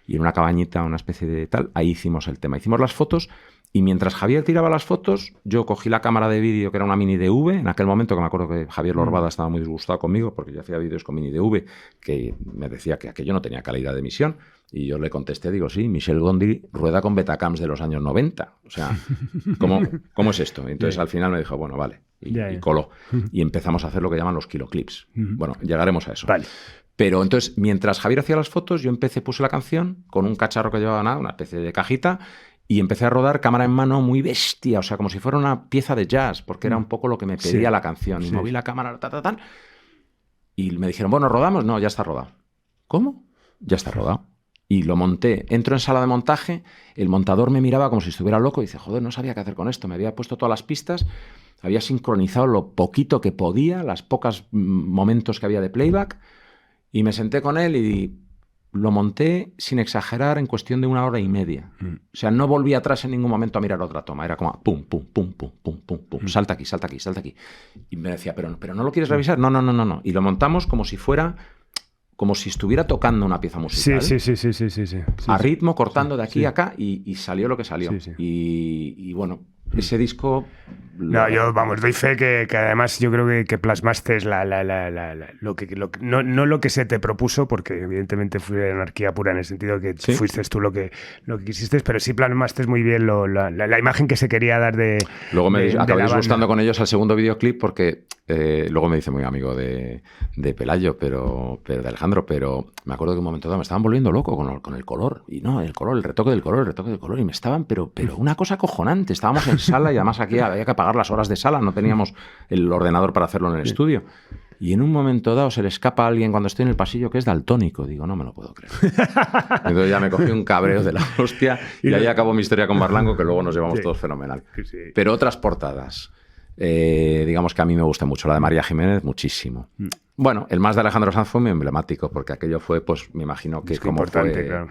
y en una cabañita, una especie de tal, ahí hicimos el tema. Hicimos las fotos y mientras Javier tiraba las fotos, yo cogí la cámara de vídeo, que era una mini DV, en aquel momento que me acuerdo que Javier Lorbada estaba muy disgustado conmigo porque yo hacía vídeos con mini DV, que me decía que aquello no tenía calidad de emisión. Y yo le contesté, digo, sí, Michel Gondry rueda con Betacams de los años 90. O sea, ¿cómo es esto? Entonces al final me dijo, bueno, vale, y coló. Y empezamos a hacer lo que llaman los kiloclips. Bueno, llegaremos a eso. Vale. Pero entonces, mientras Javier hacía las fotos, yo puse la canción con un cacharro que llevaba nada, una especie de cajita, y empecé a rodar cámara en mano muy bestia, o sea, como si fuera una pieza de jazz, porque era un poco lo que me pedía la canción. Y moví la cámara, tal. Y me dijeron, bueno, ¿rodamos? No, ya está rodado. ¿Cómo? Ya está rodado. Y lo monté. Entro en sala de montaje, el montador me miraba como si estuviera loco y dice, joder, no sabía qué hacer con esto. Me había puesto todas las pistas, había sincronizado lo poquito que podía, las pocas momentos que había de playback, y me senté con él y lo monté sin exagerar en cuestión de 1 hora y media. O sea, no volví atrás en ningún momento a mirar otra toma. Era como pum, pum, pum, pum, pum, pum, pum. Salta aquí. Y me decía, pero ¿no lo quieres revisar? No. Y lo montamos como si estuviera tocando una pieza musical. Sí. A ritmo, cortando de aquí a acá, y salió lo que salió. Sí. Y bueno, ese disco... doy fe que además yo creo que plasmaste no lo que se te propuso, porque evidentemente fue anarquía pura en el sentido que fuiste tú lo que quisiste, pero sí plasmaste muy bien la imagen que se quería dar de... Luego me acabé disgustando con ellos al segundo videoclip porque luego me dice muy amigo de Pelayo, pero de Alejandro, pero me acuerdo que en un momento dado me estaban volviendo loco con el color, y no, el color, el retoque del color, y me estaban, pero una cosa acojonante. Estábamos en sala y además aquí había que pagar las horas de sala, no teníamos el ordenador para hacerlo en el estudio. Y en un momento dado se le escapa a alguien cuando estoy en el pasillo que es daltónico. Digo, no me lo puedo creer. Entonces ya me cogí un cabreo de la hostia y ahí acabó mi historia con Marlango, que luego nos llevamos todos fenomenal. Sí. Pero otras portadas, digamos que a mí me gusta mucho. La de María Jiménez, muchísimo. Bueno, el más de Alejandro Sanz fue muy emblemático, porque aquello fue, pues me imagino que como fue... Claro.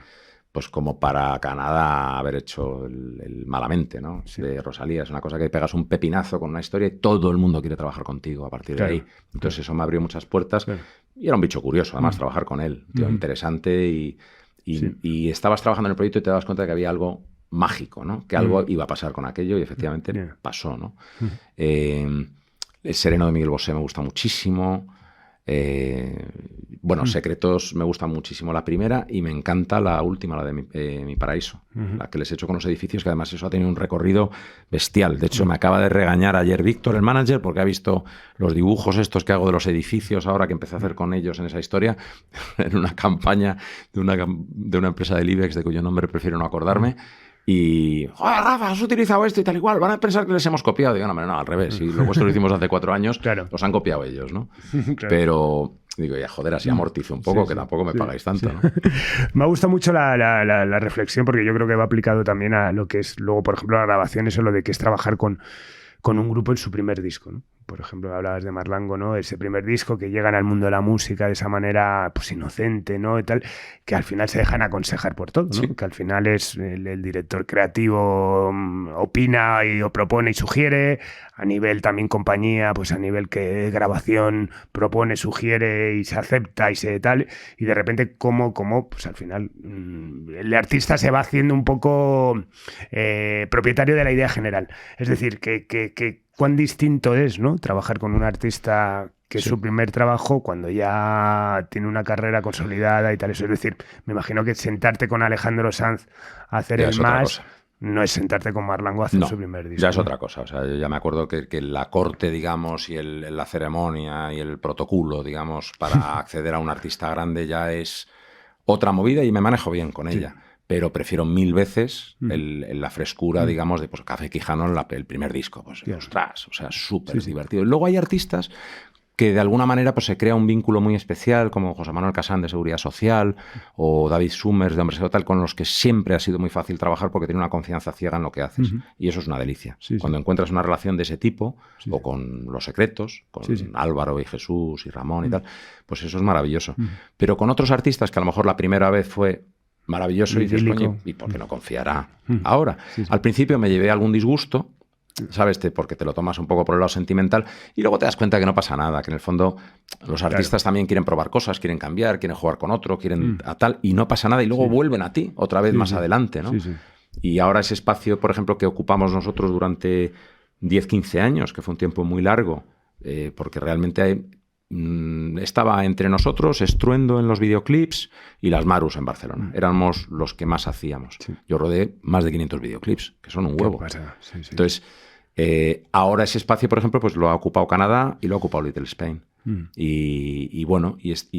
Pues como para Canadá haber hecho el Malamente, ¿no? Sí. De Rosalía. Es una cosa que pegas un pepinazo con una historia y todo el mundo quiere trabajar contigo a partir de ahí. Entonces eso me abrió muchas puertas. Y era un bicho curioso, además, trabajar con él. Tío interesante y y estabas trabajando en el proyecto y te dabas cuenta de que había algo mágico, ¿no? Que algo iba a pasar con aquello y efectivamente pasó, ¿no? El Sereno de Miguel Bosé me gusta muchísimo. Secretos me gusta muchísimo la primera y me encanta la última, la de Mi Paraíso, la que les he hecho con los edificios, que además eso ha tenido un recorrido bestial. De hecho, me acaba de regañar ayer Víctor, el manager, porque ha visto los dibujos estos que hago de los edificios ahora que empecé a hacer con ellos en esa historia, en una campaña de una empresa del IBEX de cuyo nombre prefiero no acordarme. Y, ¡joder, Rafa, has utilizado esto y tal igual! Van a pensar que les hemos copiado. Digo, no, al revés. Si lo vuestro lo hicimos hace 4 años, los han copiado ellos, ¿no? Claro. Pero digo, ya, joder, así amortizo un poco, que tampoco me pagáis tanto, ¿no? Me gusta mucho la reflexión, porque yo creo que va aplicado también a lo que es luego, por ejemplo, la grabación, eso lo de que es trabajar con un grupo en su primer disco, ¿no? Por ejemplo, hablabas de Marlango, ¿no? Ese primer disco que llegan al mundo de la música de esa manera, pues inocente, ¿no? Y tal, que al final se dejan aconsejar por todo, ¿no? Sí. Que al final es el director creativo opina o propone y sugiere, a nivel también compañía, pues a nivel que grabación propone, sugiere y se acepta y se tal, y de repente como pues al final el artista se va haciendo un poco propietario de la idea general. Es decir, que cuán distinto es, ¿no? Trabajar con un artista que es su primer trabajo cuando ya tiene una carrera consolidada y tal. Eso es decir, me imagino que sentarte con Alejandro Sanz a hacer el más no es sentarte con Marlango a hacer su primer disco. Ya es otra cosa. O sea, yo ya me acuerdo que la corte, digamos, y la ceremonia y el protocolo, digamos, para acceder a un artista grande ya es otra movida y me manejo bien con ella. Pero prefiero 1000 veces la frescura, digamos, de Café Quijano, el primer disco. Pues, ostras, o sea, súper divertido. Y luego hay artistas que de alguna manera pues se crea un vínculo muy especial, como José Manuel Casán de Seguridad Social o David Summers de Hombres Total, con los que siempre ha sido muy fácil trabajar porque tiene una confianza ciega en lo que haces. Y eso es una delicia. Cuando encuentras una relación de ese tipo, o con Los Secretos, con Álvaro y Jesús y Ramón y tal, pues eso es maravilloso. Pero con otros artistas que a lo mejor la primera vez fue maravilloso y dices, coño, ¿y por qué no confiará ahora? Al principio me llevé algún disgusto, ¿sabes? Porque te lo tomas un poco por el lado sentimental y luego te das cuenta que no pasa nada, que en el fondo los artistas también quieren probar cosas, quieren cambiar, quieren jugar con otro, quieren a tal, y no pasa nada y luego vuelven a ti otra vez más adelante, ¿no? Y ahora ese espacio, por ejemplo, que ocupamos nosotros durante 10-15 años, que fue un tiempo muy largo, porque realmente estaba entre nosotros Estruendo en los videoclips y Las Marus en Barcelona. Éramos los que más hacíamos. Yo rodé más de 500 videoclips, que son un huevo. Entonces, ahora ese espacio, por ejemplo, pues lo ha ocupado Canadá y lo ha ocupado Little Spain. Y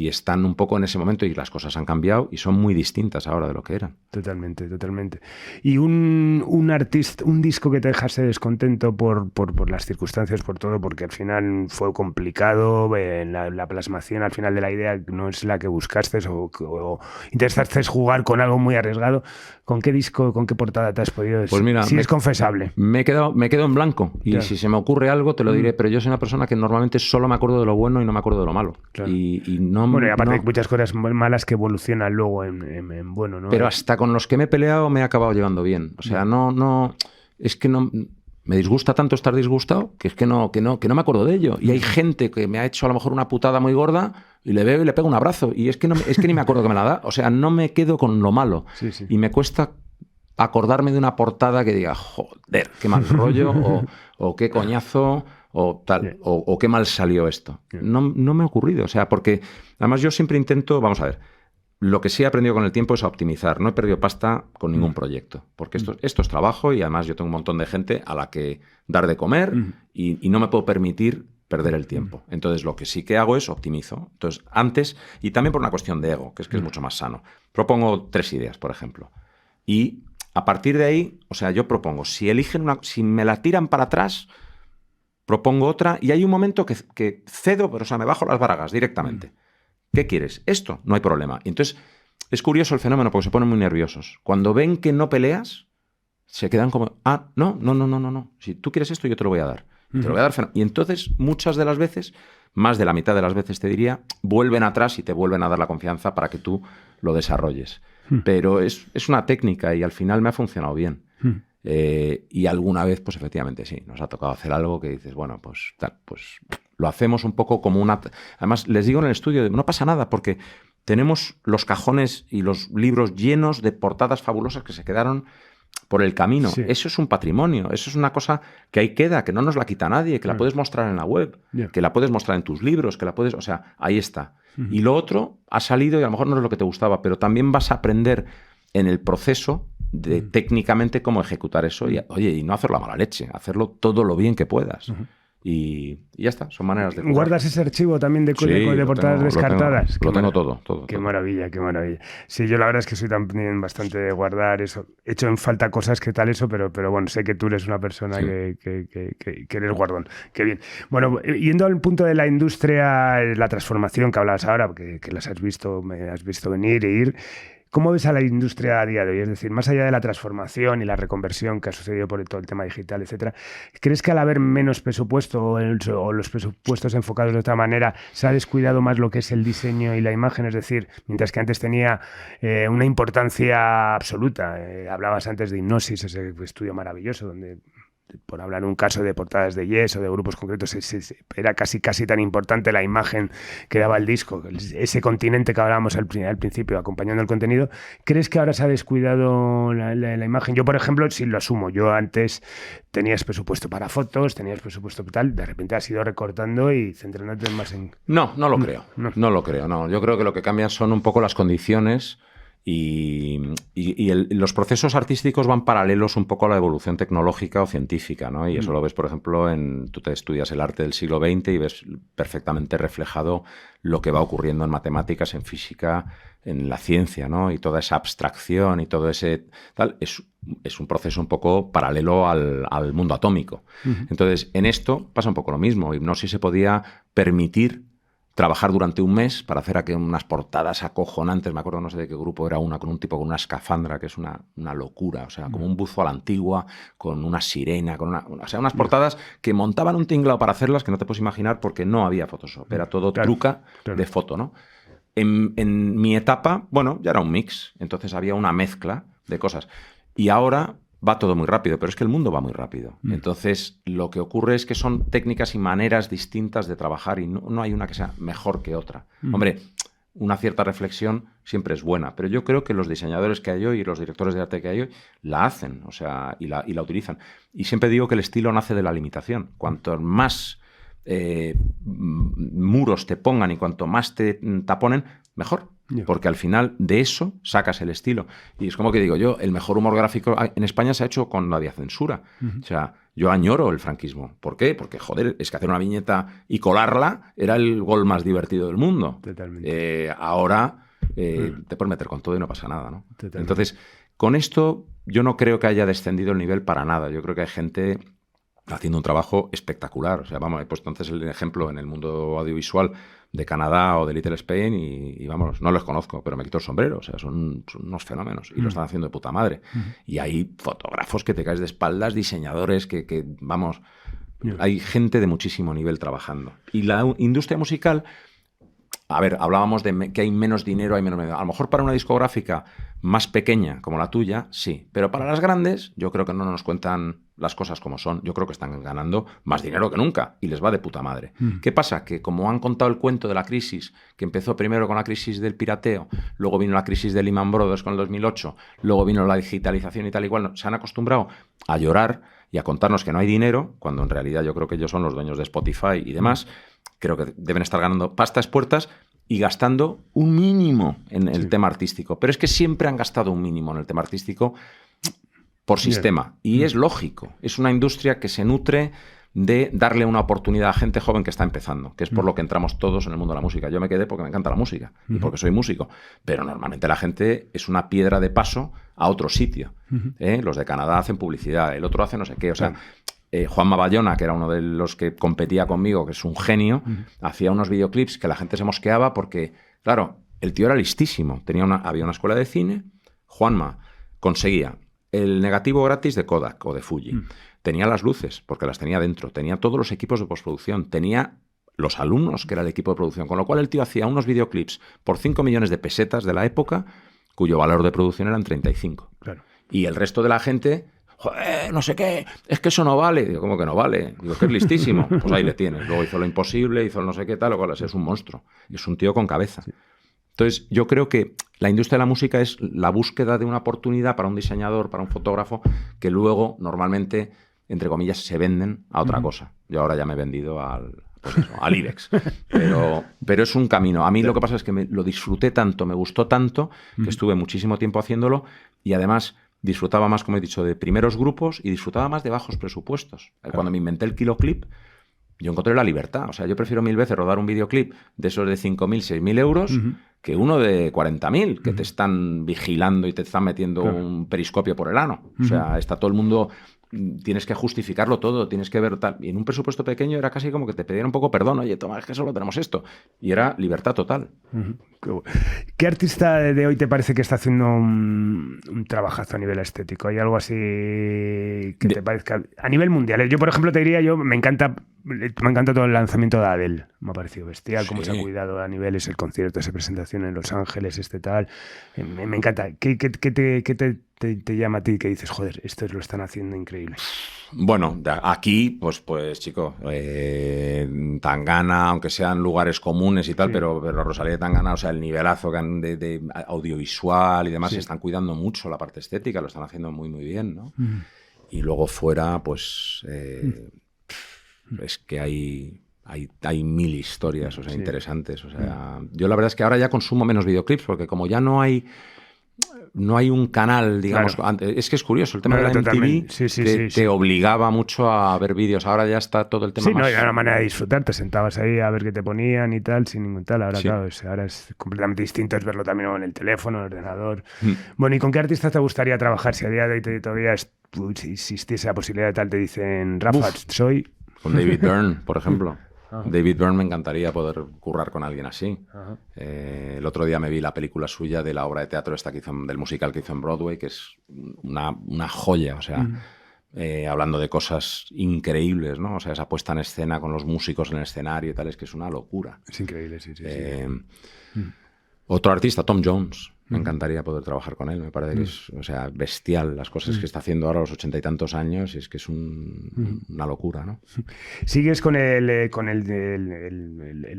están un poco en ese momento y las cosas han cambiado y son muy distintas ahora de lo que eran. Totalmente. Y un artista, un disco que te dejase descontento por las circunstancias, por todo, porque al final fue complicado, la plasmación al final de la idea no es la que buscaste o intentaste jugar con algo muy arriesgado. ¿Con qué disco, con qué portada te has podido decir? Pues mira, si es confesable. Me quedo en blanco y si se me ocurre algo te lo diré, pero yo soy una persona que normalmente solo me acuerdo de lo bueno y no me acuerdo de lo malo. Y no, bueno, y aparte hay muchas cosas malas que evolucionan luego en bueno, ¿no? Pero hasta con los que me he peleado me he acabado llevando bien. O sea, no es que no me disgusta tanto estar disgustado que es que no me acuerdo de ello. Y hay gente que me ha hecho a lo mejor una putada muy gorda y le veo y le pego un abrazo y es que ni me acuerdo que me la da. O sea, no me quedo con lo malo. Y me cuesta acordarme de una portada que diga, joder, qué mal rollo o qué coñazo o tal, o qué mal salió esto. No me ha ocurrido, o sea, porque además yo siempre intento, vamos a ver, lo que sí he aprendido con el tiempo es a optimizar. No he perdido pasta con ningún proyecto, porque esto es trabajo y además yo tengo un montón de gente a la que dar de comer y no me puedo permitir perder el tiempo. Entonces lo que sí que hago es optimizo. Entonces antes, y también por una cuestión de ego, que es mucho más sano, propongo 3 ideas, por ejemplo, y a partir de ahí, o sea, yo propongo, si me la tiran para atrás, propongo otra y hay un momento que cedo, pero o sea, me bajo las bragas directamente. ¿Qué quieres? Esto, no hay problema. Y entonces es curioso el fenómeno porque se ponen muy nerviosos. Cuando ven que no peleas, se quedan como, no. Si tú quieres esto, yo te lo voy a dar. Te lo voy a dar. Y entonces, muchas de las veces, más de la mitad de las veces te diría, vuelven atrás y te vuelven a dar la confianza para que tú lo desarrolles. Pero es una técnica y al final me ha funcionado bien. Y alguna vez, pues efectivamente sí, nos ha tocado hacer algo que dices, bueno, pues lo hacemos un poco como una... Además, les digo en el estudio, no pasa nada, porque tenemos los cajones y los libros llenos de portadas fabulosas que se quedaron por el camino. Sí. Eso es un patrimonio, eso es una cosa que ahí queda, que no nos la quita nadie, que la puedes mostrar en la web, que la puedes mostrar en tus libros, que la puedes... O sea, ahí está. Y lo otro ha salido y a lo mejor no es lo que te gustaba, pero también vas a aprender en el proceso de técnicamente cómo ejecutar eso y, oye, y no hacerlo a mala leche, hacerlo todo lo bien que puedas. Y ya está, son maneras de jugar. ¿Guardas ese archivo también de portadas descartadas? Lo tengo todo. Qué maravilla, qué maravilla. Sí, yo la verdad es que soy también bastante de guardar eso. He hecho en falta cosas que tal eso, pero bueno, sé que tú eres una persona que eres guardón. Qué bien. Bueno, yendo al punto de la industria, la transformación que hablabas ahora, que las has visto, me has visto venir e ir. ¿Cómo ves a la industria a día de hoy? Es decir, más allá de la transformación y la reconversión que ha sucedido por todo el tema digital, etcétera, ¿crees que al haber menos presupuesto o los presupuestos enfocados de otra manera se ha descuidado más lo que es el diseño y la imagen? Es decir, mientras que antes tenía una importancia absoluta. Hablabas antes de Hipnosis, ese estudio maravilloso donde, por hablar un caso de portadas de Yes o de grupos concretos, era casi tan importante la imagen que daba el disco, ese continente que hablábamos al principio, acompañando el contenido. ¿Crees que ahora se ha descuidado la imagen? Yo, por ejemplo, sí lo asumo. Yo antes tenías presupuesto para fotos, tenías presupuesto tal, de repente has ido recortando y centrándote más en... No lo creo. No lo creo, no. Yo creo que lo que cambian son un poco las condiciones. Y los procesos artísticos van paralelos un poco a la evolución tecnológica o científica, ¿no? Y eso lo ves, por ejemplo, tú te estudias el arte del siglo XX y ves perfectamente reflejado lo que va ocurriendo en matemáticas, en física, en la ciencia, ¿no? Y toda esa abstracción y todo ese tal es un proceso un poco paralelo al mundo atómico. Entonces, en esto pasa un poco lo mismo. Hipnosis se podía permitir trabajar durante un mes para hacer aquí unas portadas acojonantes. Me acuerdo, no sé de qué grupo era una, con un tipo con una escafandra, que es una locura. O sea, como un buzo a la antigua, con una sirena, o sea, unas portadas que montaban un tinglado para hacerlas que no te puedes imaginar porque no había Photoshop. Era todo truca de foto, ¿no? En mi etapa, bueno, ya era un mix. Entonces había una mezcla de cosas. Y ahora va todo muy rápido, pero es que el mundo va muy rápido. Entonces, lo que ocurre es que son técnicas y maneras distintas de trabajar y no hay una que sea mejor que otra. Hombre, una cierta reflexión siempre es buena, pero yo creo que los diseñadores que hay hoy y los directores de arte que hay hoy la hacen, o sea, y la utilizan. Y siempre digo que el estilo nace de la limitación. Cuanto más muros te pongan y cuanto más te taponen, mejor. Porque al final de eso sacas el estilo. Y es como que digo yo, el mejor humor gráfico en España se ha hecho con la censura. O sea, yo añoro el franquismo. ¿Por qué? Porque, joder, es que hacer una viñeta y colarla era el gol más divertido del mundo. Totalmente. Ahora te puedes meter con todo y no pasa nada, ¿no? Totalmente. Entonces, con esto yo no creo que haya descendido el nivel para nada. Yo creo que hay gente haciendo un trabajo espectacular. O sea, vamos, he puesto entonces el ejemplo en el mundo audiovisual de Canadá o de Little Spain y vamos, no los conozco, pero me quito el sombrero. O sea, son unos fenómenos y lo están haciendo de puta madre. Y hay fotógrafos que te caes de espaldas, diseñadores que vamos, hay gente de muchísimo nivel trabajando. Y la industria musical, a ver, hablábamos de que hay menos dinero, hay menos... A lo mejor para una discográfica más pequeña como la tuya, sí. Pero para las grandes, yo creo que no nos cuentan las cosas como son. Yo creo que están ganando más dinero que nunca y les va de puta madre. ¿Qué pasa? Que como han contado el cuento de la crisis, que empezó primero con la crisis del pirateo, luego vino la crisis de Lehman Brothers con el 2008, luego vino la digitalización y tal y cual, se han acostumbrado a llorar y a contarnos que no hay dinero, cuando en realidad yo creo que ellos son los dueños de Spotify y demás. Creo que deben estar ganando pastas puertas y gastando un mínimo en el tema artístico. Pero es que siempre han gastado un mínimo en el tema artístico por sistema. Y es lógico. Es una industria que se nutre de darle una oportunidad a gente joven que está empezando, que es por lo que entramos todos en el mundo de la música. Yo me quedé porque me encanta la música y porque soy músico. Pero normalmente la gente es una piedra de paso a otro sitio. Los de Canadá hacen publicidad, el otro hace no sé qué. O sea... Juanma Bayona, que era uno de los que competía conmigo, que es un genio, hacía unos videoclips que la gente se mosqueaba porque, claro, el tío era listísimo. Había una escuela de cine, Juanma conseguía el negativo gratis de Kodak o de Fuji. Tenía las luces, porque las tenía dentro. Tenía todos los equipos de postproducción. Tenía los alumnos, que era el equipo de producción. Con lo cual el tío hacía unos videoclips por 5 millones de pesetas de la época, cuyo valor de producción eran 35. Claro. Y el resto de la gente... Joder, no sé qué, es que eso no vale. Digo, ¿cómo que no vale? Digo, que es listísimo. Pues ahí le tienes. Luego hizo lo imposible, hizo el no sé qué tal, lo cual es un monstruo. Es un tío con cabeza. Sí. Entonces, yo creo que la industria de la música es la búsqueda de una oportunidad para un diseñador, para un fotógrafo, que luego normalmente, entre comillas, se venden a otra cosa. Yo ahora ya me he vendido al IBEX. Pero es un camino. A mí lo que pasa es que lo disfruté tanto, me gustó tanto, que estuve muchísimo tiempo haciéndolo y además disfrutaba más, como he dicho, de primeros grupos y disfrutaba más de bajos presupuestos. Cuando me inventé el Kiloclip, yo encontré la libertad. O sea, yo prefiero 1000 veces rodar un videoclip de esos de 5.000, 6.000 euros que uno de 40.000, que te están vigilando y te están metiendo un periscopio por el ano. O sea, está todo el mundo... Tienes que justificarlo todo, tienes que ver tal. Y en un presupuesto pequeño era casi como que te pedían un poco perdón. Oye, toma, es que solo tenemos esto. Y era libertad total. ¿Qué artista de hoy te parece que está haciendo un trabajazo a nivel estético? ¿Hay algo así que te parezca? A nivel mundial. Yo, por ejemplo, te diría, me encanta todo el lanzamiento de Adele. Me ha parecido bestial, cómo se ha cuidado a niveles el concierto, esa presentación en Los Ángeles, tal. Me encanta. ¿Qué te llama a ti que dices, joder, estos lo están haciendo increíble? Bueno, aquí, pues chico, Tangana, aunque sean lugares comunes y tal, pero Rosalía y Tangana, o sea, el nivelazo que han de audiovisual y demás, se están cuidando mucho la parte estética, lo están haciendo muy, muy bien, ¿no? Y luego fuera, pues, es que hay mil historias, o sea, interesantes. O sea, yo la verdad es que ahora ya consumo menos videoclips, porque como ya no hay un canal, digamos... Claro. Es que es curioso, el tema de la MTV te obligaba mucho a ver vídeos. Ahora ya está todo el tema más... no, era una manera de disfrutar. Te sentabas ahí a ver qué te ponían y tal, sin ningún tal. Ahora, claro, ahora es completamente distinto. Es verlo también en el teléfono, en el ordenador. Bueno, ¿y con qué artista te gustaría trabajar? Si a día de hoy todavía si existiese la posibilidad de tal, te dicen, Rafa, soy... Con David Byrne, por ejemplo. David Byrne me encantaría poder currar con alguien así. El otro día me vi la película suya de la obra de teatro esta que hizo, del musical que hizo en Broadway, que es una joya, o sea, hablando de cosas increíbles, ¿no? O sea, esa puesta en escena con los músicos en el escenario y tal, es que es una locura. Es increíble, sí. Otro artista, Tom Jones. Me encantaría poder trabajar con él. Me parece que es, o sea, bestial las cosas que está haciendo ahora a los 80 y tantos años. Y es que es una locura, ¿no? ¿Sigues con el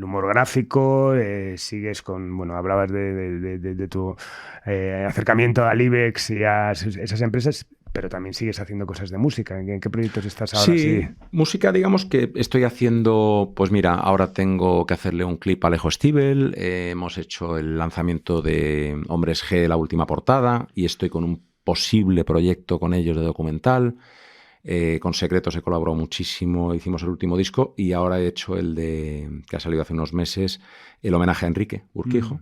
humor gráfico? ¿Sigues con... Bueno, hablabas de tu acercamiento al IBEX y a esas empresas, pero también sigues haciendo cosas de música. ¿En qué proyectos estás ahora? Sí, música, digamos que estoy haciendo... Pues mira, ahora tengo que hacerle un clip a Alejo Stivel. Hemos hecho el lanzamiento de Hombres G, la última portada, y estoy con un posible proyecto con ellos de documental. Con Secretos he colaborado muchísimo, hicimos el último disco, y ahora he hecho el de que ha salido hace unos meses, el homenaje a Enrique Urquijo.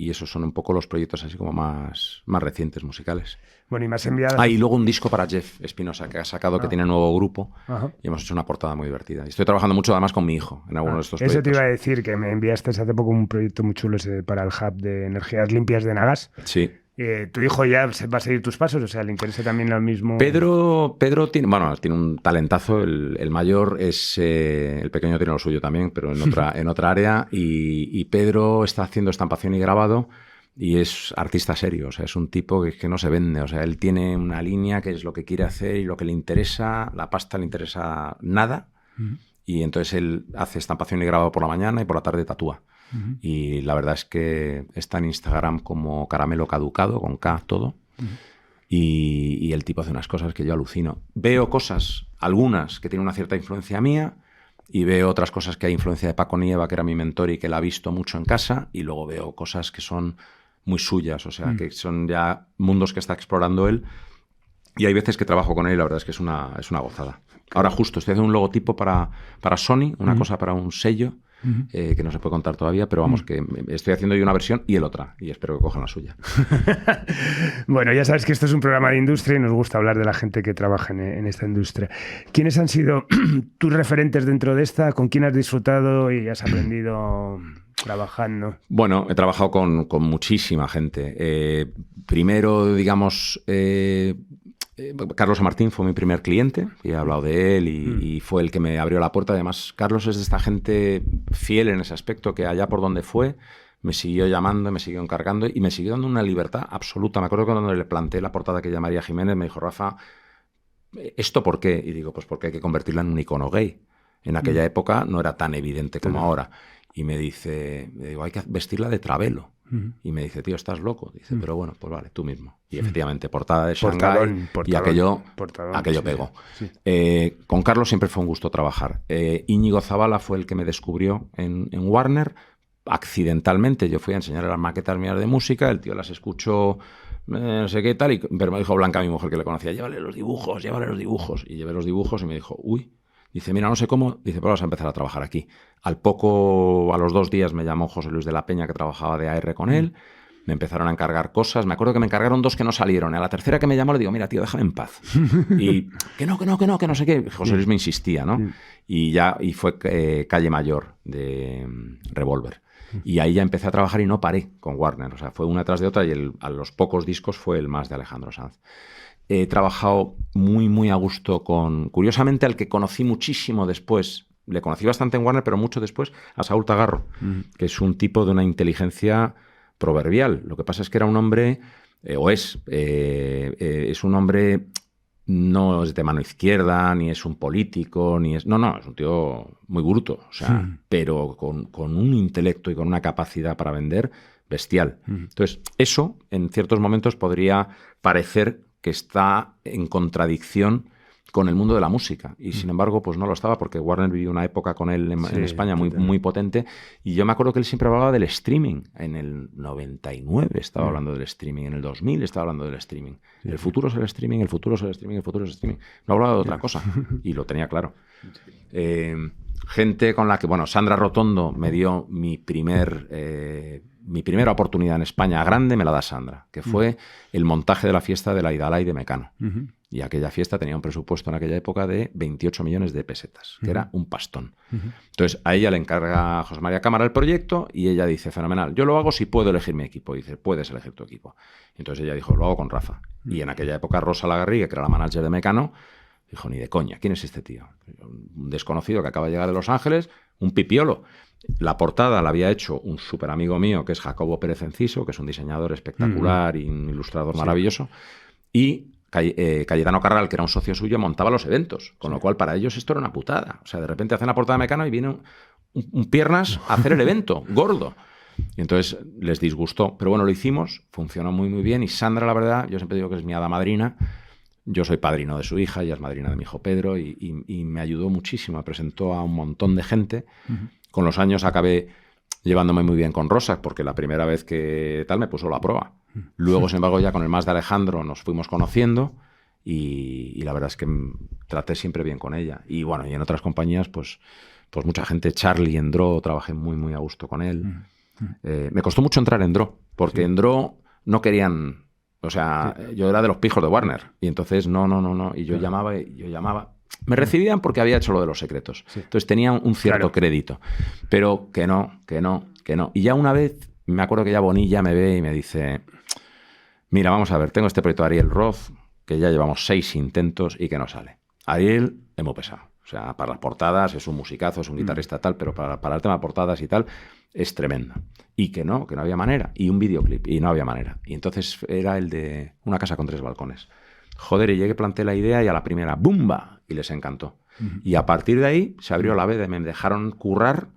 Y esos son un poco los proyectos así como más recientes musicales. Bueno, y me has enviado... y luego un disco para Jeff Espinosa, que ha sacado, que tiene nuevo grupo, y hemos hecho una portada muy divertida. Y estoy trabajando mucho además con mi hijo en algunos de estos proyectos. Eso te iba a decir, que me enviaste hace poco un proyecto muy chulo para el Hub de Energías Limpias de Nagas. Sí. ¿Tu hijo ya va a seguir tus pasos? O sea, ¿le interesa también lo mismo? Pedro tiene un talentazo. El mayor es... el pequeño tiene lo suyo también, pero en otra área. Y Pedro está haciendo estampación y grabado y es artista serio. O sea, es un tipo que no se vende. O sea, él tiene una línea que es lo que quiere hacer y lo que le interesa. La pasta le interesa nada. Y entonces él hace estampación y grabado por la mañana y por la tarde tatúa. Y la verdad es que está en Instagram como Caramelo Caducado, con K todo. Y el tipo hace unas cosas que yo alucino. Veo cosas, algunas que tienen una cierta influencia mía, y veo otras cosas que hay influencia de Paco Nieva, que era mi mentor y que la ha visto mucho en casa, y luego veo cosas que son muy suyas, o sea, que son ya mundos que está explorando él. Y hay veces que trabajo con él y la verdad es que es una gozada. Ahora justo estoy haciendo un logotipo para Sony, una cosa para un sello, que no se puede contar todavía, pero vamos, que estoy haciendo yo una versión y el otra, y espero que cojan la suya. Bueno, ya sabes que esto es un programa de industria y nos gusta hablar de la gente que trabaja en esta industria. ¿Quiénes han sido tus referentes dentro de esta? ¿Con quién has disfrutado y has aprendido trabajando? Bueno, he trabajado con muchísima gente. Primero, digamos... Carlos Martín fue mi primer cliente, y he hablado de él y fue el que me abrió la puerta. Además, Carlos es de esta gente fiel en ese aspecto, que allá por donde fue me siguió llamando, me siguió encargando y me siguió dando una libertad absoluta. Me acuerdo que cuando le planteé la portada que llamaría Jiménez, me dijo, Rafa, ¿esto por qué? Y digo, pues porque hay que convertirla en un icono gay. En aquella época no era tan evidente como ahora. Y me dice, le digo, hay que vestirla de Travelo. Y me dice, tío, ¿estás loco? Dice, pero bueno, pues vale, tú mismo. Y efectivamente, portada de Shanghái, y aquello pegó. Sí. Con Carlos siempre fue un gusto trabajar. Íñigo Zabala fue el que me descubrió en Warner. Accidentalmente, yo fui a enseñarle las maquetas mías de música, el tío las escuchó, no sé qué tal, pero me dijo Blanca, mi mujer que le conocía, llévale los dibujos. Y llevé los dibujos y me dijo, uy. Dice, mira, no sé cómo. Dice, pero vamos a empezar a trabajar aquí. A los 2 días me llamó José Luis de la Peña, que trabajaba de AR con él. Me empezaron a encargar cosas. Me acuerdo que me encargaron 2 que no salieron. A la tercera que me llamó le digo, mira, tío, déjame en paz. Y que no sé qué. José Luis me insistía, ¿no? Y fue Calle Mayor de Revolver. Y ahí ya empecé a trabajar y no paré con Warner. O sea, fue una tras de otra y a los pocos discos fue el más de Alejandro Sanz. He trabajado muy, muy a gusto curiosamente, al que conocí muchísimo después. Le conocí bastante en Warner, pero mucho después, a Saúl Tagarro, que es un tipo de una inteligencia proverbial. Lo que pasa es que era un hombre, es un hombre, no es de mano izquierda, ni es un político, es un tío muy bruto, o sea, pero con un intelecto y con una capacidad para vender bestial. Entonces, eso, en ciertos momentos, podría parecer que está en contradicción con el mundo de la música. Y sin embargo, pues no lo estaba, porque Warner vivió una época con él en España muy, muy potente. Y yo me acuerdo que él siempre hablaba del streaming. En el 99 estaba hablando del streaming, en el 2000 estaba hablando del streaming. El futuro es el streaming, el futuro es el streaming, el futuro es el streaming. No hablaba de otra cosa. Y lo tenía claro. Gente con la que, Sandra Rotondo me dio mi primera oportunidad en España grande, me la da Sandra, que fue el montaje de la fiesta de la Idalay de Mecano. Y aquella fiesta tenía un presupuesto en aquella época de 28 millones de pesetas, que era un pastón. Entonces, a ella le encarga José María Cámara el proyecto y ella dice, fenomenal, yo lo hago si puedo elegir mi equipo. Y dice, puedes elegir tu equipo. Y entonces ella dijo, lo hago con Rafa. Y en aquella época Rosa Lagarrigue, que era la manager de Mecano, dijo, ni de coña, ¿quién es este tío? Un desconocido que acaba de llegar de Los Ángeles, un pipiolo. La portada la había hecho un súper amigo mío, que es Jacobo Pérez Enciso, que es un diseñador espectacular y un ilustrador maravilloso. Y Cayetano Carral, que era un socio suyo, montaba los eventos. Con lo cual, para ellos esto era una putada. O sea, de repente hacen la portada de Mecano y viene un Piernas a hacer el evento, gordo. Y entonces les disgustó. Pero bueno, lo hicimos, funcionó muy, muy bien. Y Sandra, la verdad, yo siempre digo que es mi hada madrina. Yo soy padrino de su hija, ella es madrina de mi hijo Pedro y me ayudó muchísimo, me presentó a un montón de gente. Con los años acabé llevándome muy bien con Rosa, porque la primera vez que tal me puso la prueba. Luego, sin embargo, ya con el más de Alejandro nos fuimos conociendo y la verdad es que traté siempre bien con ella. Y bueno, y en otras compañías, pues mucha gente, Charlie en Dro, trabajé muy, muy a gusto con él. Me costó mucho entrar en Dro, porque en Dro no querían... O sea, yo era de los pijos de Warner. Y entonces, no. Y yo llamaba. Me recibían porque había hecho lo de Los Secretos. Entonces tenía un cierto crédito. Pero que no. Y ya una vez, me acuerdo que ya Bonilla me ve y me dice, mira, vamos a ver, tengo este proyecto de Ariel Roth, que ya llevamos 6 intentos y que no sale. Ariel es muy pesado. O sea, para las portadas es un musicazo, es un guitarrista tal, pero para el tema de portadas y tal, es tremendo. Y que no había manera. Y un videoclip, y no había manera. Y entonces era el de Una casa con 3 balcones. Joder, y llegué, planteé la idea y a la primera, ¡bumba! Y les encantó. Y a partir de ahí se abrió la veda, me dejaron currar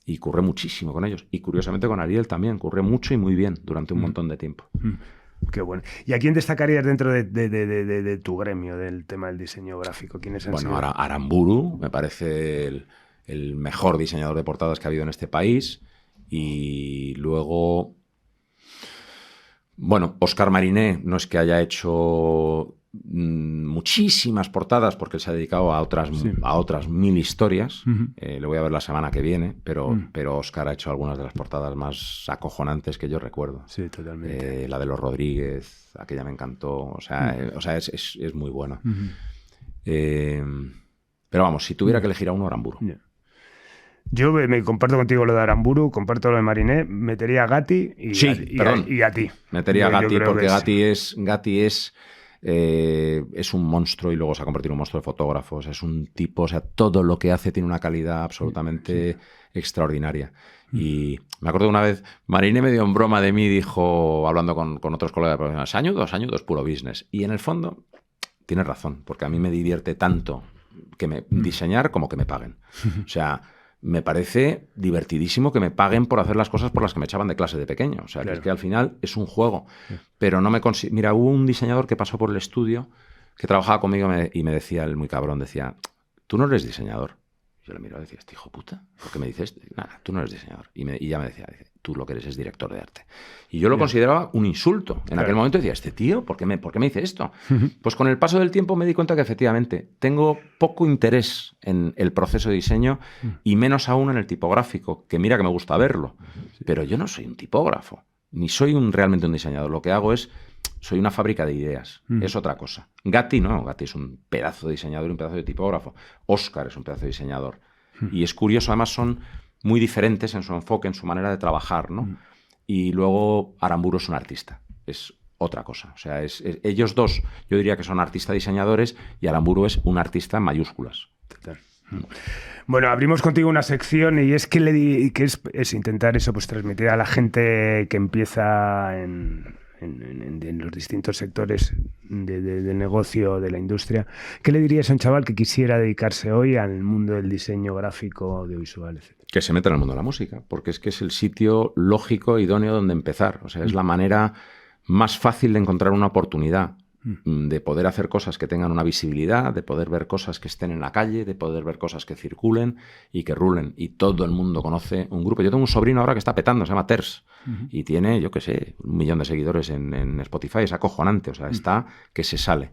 y curré muchísimo con ellos. Y curiosamente con Ariel también, curré mucho y muy bien durante un montón de tiempo. Qué bueno. ¿Y a quién destacarías dentro de tu gremio del tema del diseño gráfico? ¿Quiénes han sido? Aramburu me parece el mejor diseñador de portadas que ha habido en este país. Y luego, Óscar Mariné no es que haya hecho muchísimas portadas porque él se ha dedicado a otras 1000 historias. Le voy a ver la semana que viene, pero Óscar ha hecho algunas de las portadas más acojonantes que yo recuerdo. Sí, totalmente. La de los Rodríguez, aquella me encantó. O sea, es muy bueno. Pero vamos, si tuviera que elegir a uno, Aramburu. Yo me comparto contigo lo de Aramburu, comparto lo de Mariné, metería a Gatti y a ti. Metería a Gatti porque Gatti es un monstruo y luego se ha convertido en un monstruo de fotógrafos. Es un tipo, o sea, todo lo que hace tiene una calidad absolutamente extraordinaria. Y me acuerdo una vez, Mariné me dio en broma de mí, dijo, hablando con otros colegas profesionales, año 2 puro business. Y en el fondo, tienes razón, porque a mí me divierte tanto diseñar como que me paguen. O sea, me parece divertidísimo que me paguen por hacer las cosas por las que me echaban de clase de pequeño. O sea, claro, que es que al final es un juego. Pero no me Mira, hubo un diseñador que pasó por el estudio que trabajaba conmigo y me decía, el muy cabrón, decía, tú no eres diseñador. Yo le miraba y decía, este hijo puta, ¿por qué me dices? Nada, tú no eres diseñador. Y ya me decía, tú lo que eres es director de arte. Y yo lo consideraba un insulto. En aquel momento decía, este tío, ¿por qué me dice esto? Pues con el paso del tiempo me di cuenta que efectivamente tengo poco interés en el proceso de diseño y menos aún en el tipográfico, que mira que me gusta verlo. Pero yo no soy un tipógrafo, ni soy realmente un diseñador. Lo que hago soy una fábrica de ideas, es otra cosa. Gatti no, Gatti es un pedazo de diseñador y un pedazo de tipógrafo. Oscar es un pedazo de diseñador. Y es curioso, además son muy diferentes en su enfoque, en su manera de trabajar, ¿no? Y luego Aramburu es un artista, es otra cosa. O sea, ellos dos, yo diría que son artista-diseñadores y Aramburu es un artista en mayúsculas. Total. Bueno, abrimos contigo una sección y es que es intentar eso, pues transmitir a la gente que empieza en los distintos sectores del negocio, de la industria. ¿Qué le dirías a un chaval que quisiera dedicarse hoy al mundo del diseño gráfico, audiovisual, etc.? Que se meta en el mundo de la música, porque es que es el sitio lógico, idóneo donde empezar. O sea, es la manera más fácil de encontrar una oportunidad, de poder hacer cosas que tengan una visibilidad, de poder ver cosas que estén en la calle, de poder ver cosas que circulen y que rulen. Y todo el mundo conoce un grupo. Yo tengo un sobrino ahora que está petando, se llama Ters, y tiene, yo qué sé, 1 millón de seguidores en Spotify. Es acojonante, o sea, está que se sale.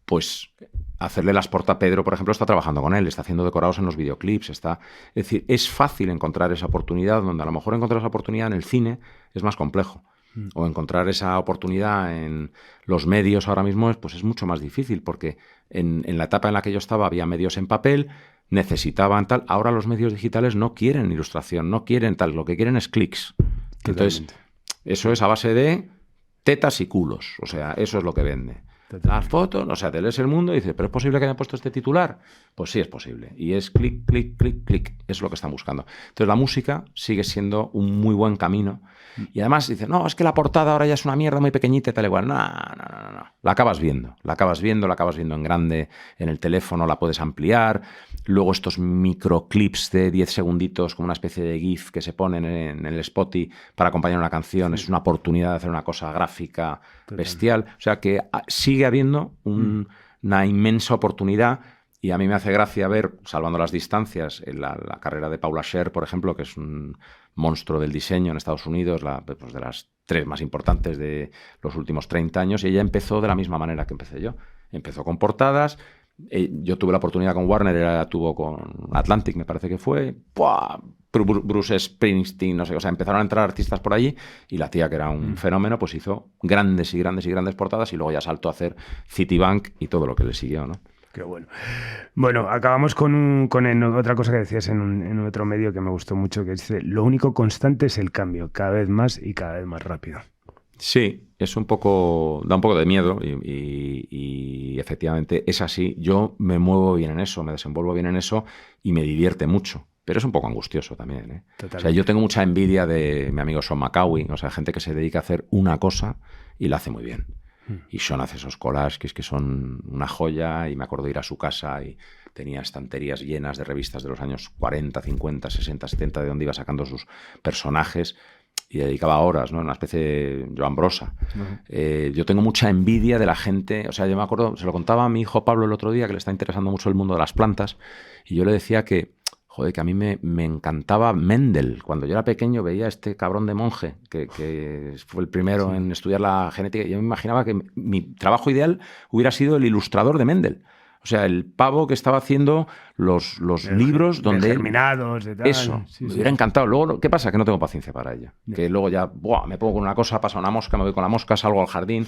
Pues hacerle las portas a Pedro, por ejemplo, está trabajando con él, está haciendo decorados en los videoclips. Es decir, es fácil encontrar esa oportunidad, donde a lo mejor encontrar esa oportunidad en el cine es más complejo. O encontrar esa oportunidad en los medios ahora mismo es mucho más difícil, porque en la etapa en la que yo estaba había medios en papel, necesitaban tal. Ahora los medios digitales no quieren ilustración, no quieren tal, lo que quieren es clics. Entonces, eso es a base de tetas y culos, o sea, eso es lo que vende. Las fotos, o sea, te lees El Mundo y dices, ¿pero es posible que hayan puesto este titular? Pues sí, es posible. Y es clic, clic, clic, clic. Es lo que están buscando. Entonces, la música sigue siendo un muy buen camino. Y además dices, no, es que la portada ahora ya es una mierda muy pequeñita y tal igual. No. La acabas viendo en grande en el teléfono, la puedes ampliar. Luego estos microclips de 10 segunditos como una especie de GIF que se ponen en el Spotify para acompañar una canción. Es una oportunidad de hacer una cosa gráfica bestial. O sea que sigue habiendo una inmensa oportunidad. Y a mí me hace gracia ver, salvando las distancias, la carrera de Paula Scher, por ejemplo, que es un monstruo del diseño en Estados Unidos, de las 3 más importantes de los últimos 30 años, y ella empezó de la misma manera que empecé yo. Empezó con portadas, yo tuve la oportunidad con Warner, ella tuvo con Atlantic, me parece que fue, Bruce Springsteen, no sé, o sea, empezaron a entrar artistas por allí, y la tía, que era un fenómeno, pues hizo grandes y grandes y grandes portadas, y luego ya saltó a hacer Citibank y todo lo que le siguió, ¿no? Qué bueno. Bueno, acabamos con otra cosa que decías en otro medio que me gustó mucho, que dice, lo único constante es el cambio, cada vez más y cada vez más rápido. Sí, da un poco de miedo y efectivamente es así. Yo me muevo bien en eso, me desenvuelvo bien en eso y me divierte mucho. Pero es un poco angustioso también, ¿eh? O sea, yo tengo mucha envidia de mi amigo Sean McCauley, o sea, gente que se dedica a hacer una cosa y la hace muy bien. Y Sean hace esos collages que son una joya, y me acuerdo de ir a su casa y tenía estanterías llenas de revistas de los años 40, 50, 60, 70, de donde iba sacando sus personajes, y dedicaba horas, ¿no? Una especie de Joan Brossa. Yo tengo mucha envidia de la gente, o sea, yo me acuerdo, se lo contaba a mi hijo Pablo el otro día, que le está interesando mucho el mundo de las plantas, y yo le decía que a mí me encantaba Mendel. Cuando yo era pequeño veía a este cabrón de monje que fue el primero en estudiar la genética. Yo me imaginaba que mi trabajo ideal hubiera sido el ilustrador de Mendel. O sea, el pavo que estaba haciendo los libros donde... Germinados y tal. Eso, me hubiera encantado. Luego, ¿qué pasa? Que no tengo paciencia para ello. Que luego ya me pongo con una cosa, pasa una mosca, me voy con la mosca, salgo al jardín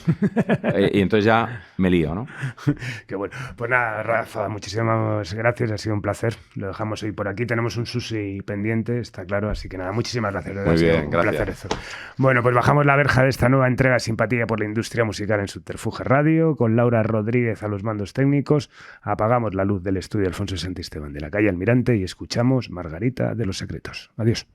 y entonces ya me lío, ¿no? Qué bueno. Pues nada, Rafa, muchísimas gracias, ha sido un placer. Lo dejamos hoy por aquí. Tenemos un sushi pendiente, está claro, así que nada, muchísimas gracias. Muy bien, un gracias. Placer eso. Bueno, pues bajamos la verja de esta nueva entrega Simpatía por la Industria Musical en Subterfuge Radio, con Laura Rodríguez a los mandos técnicos. Apagamos la luz del estudio Alfonso Santisteban de la calle Almirante y escuchamos Margarita de los Secretos. Adiós.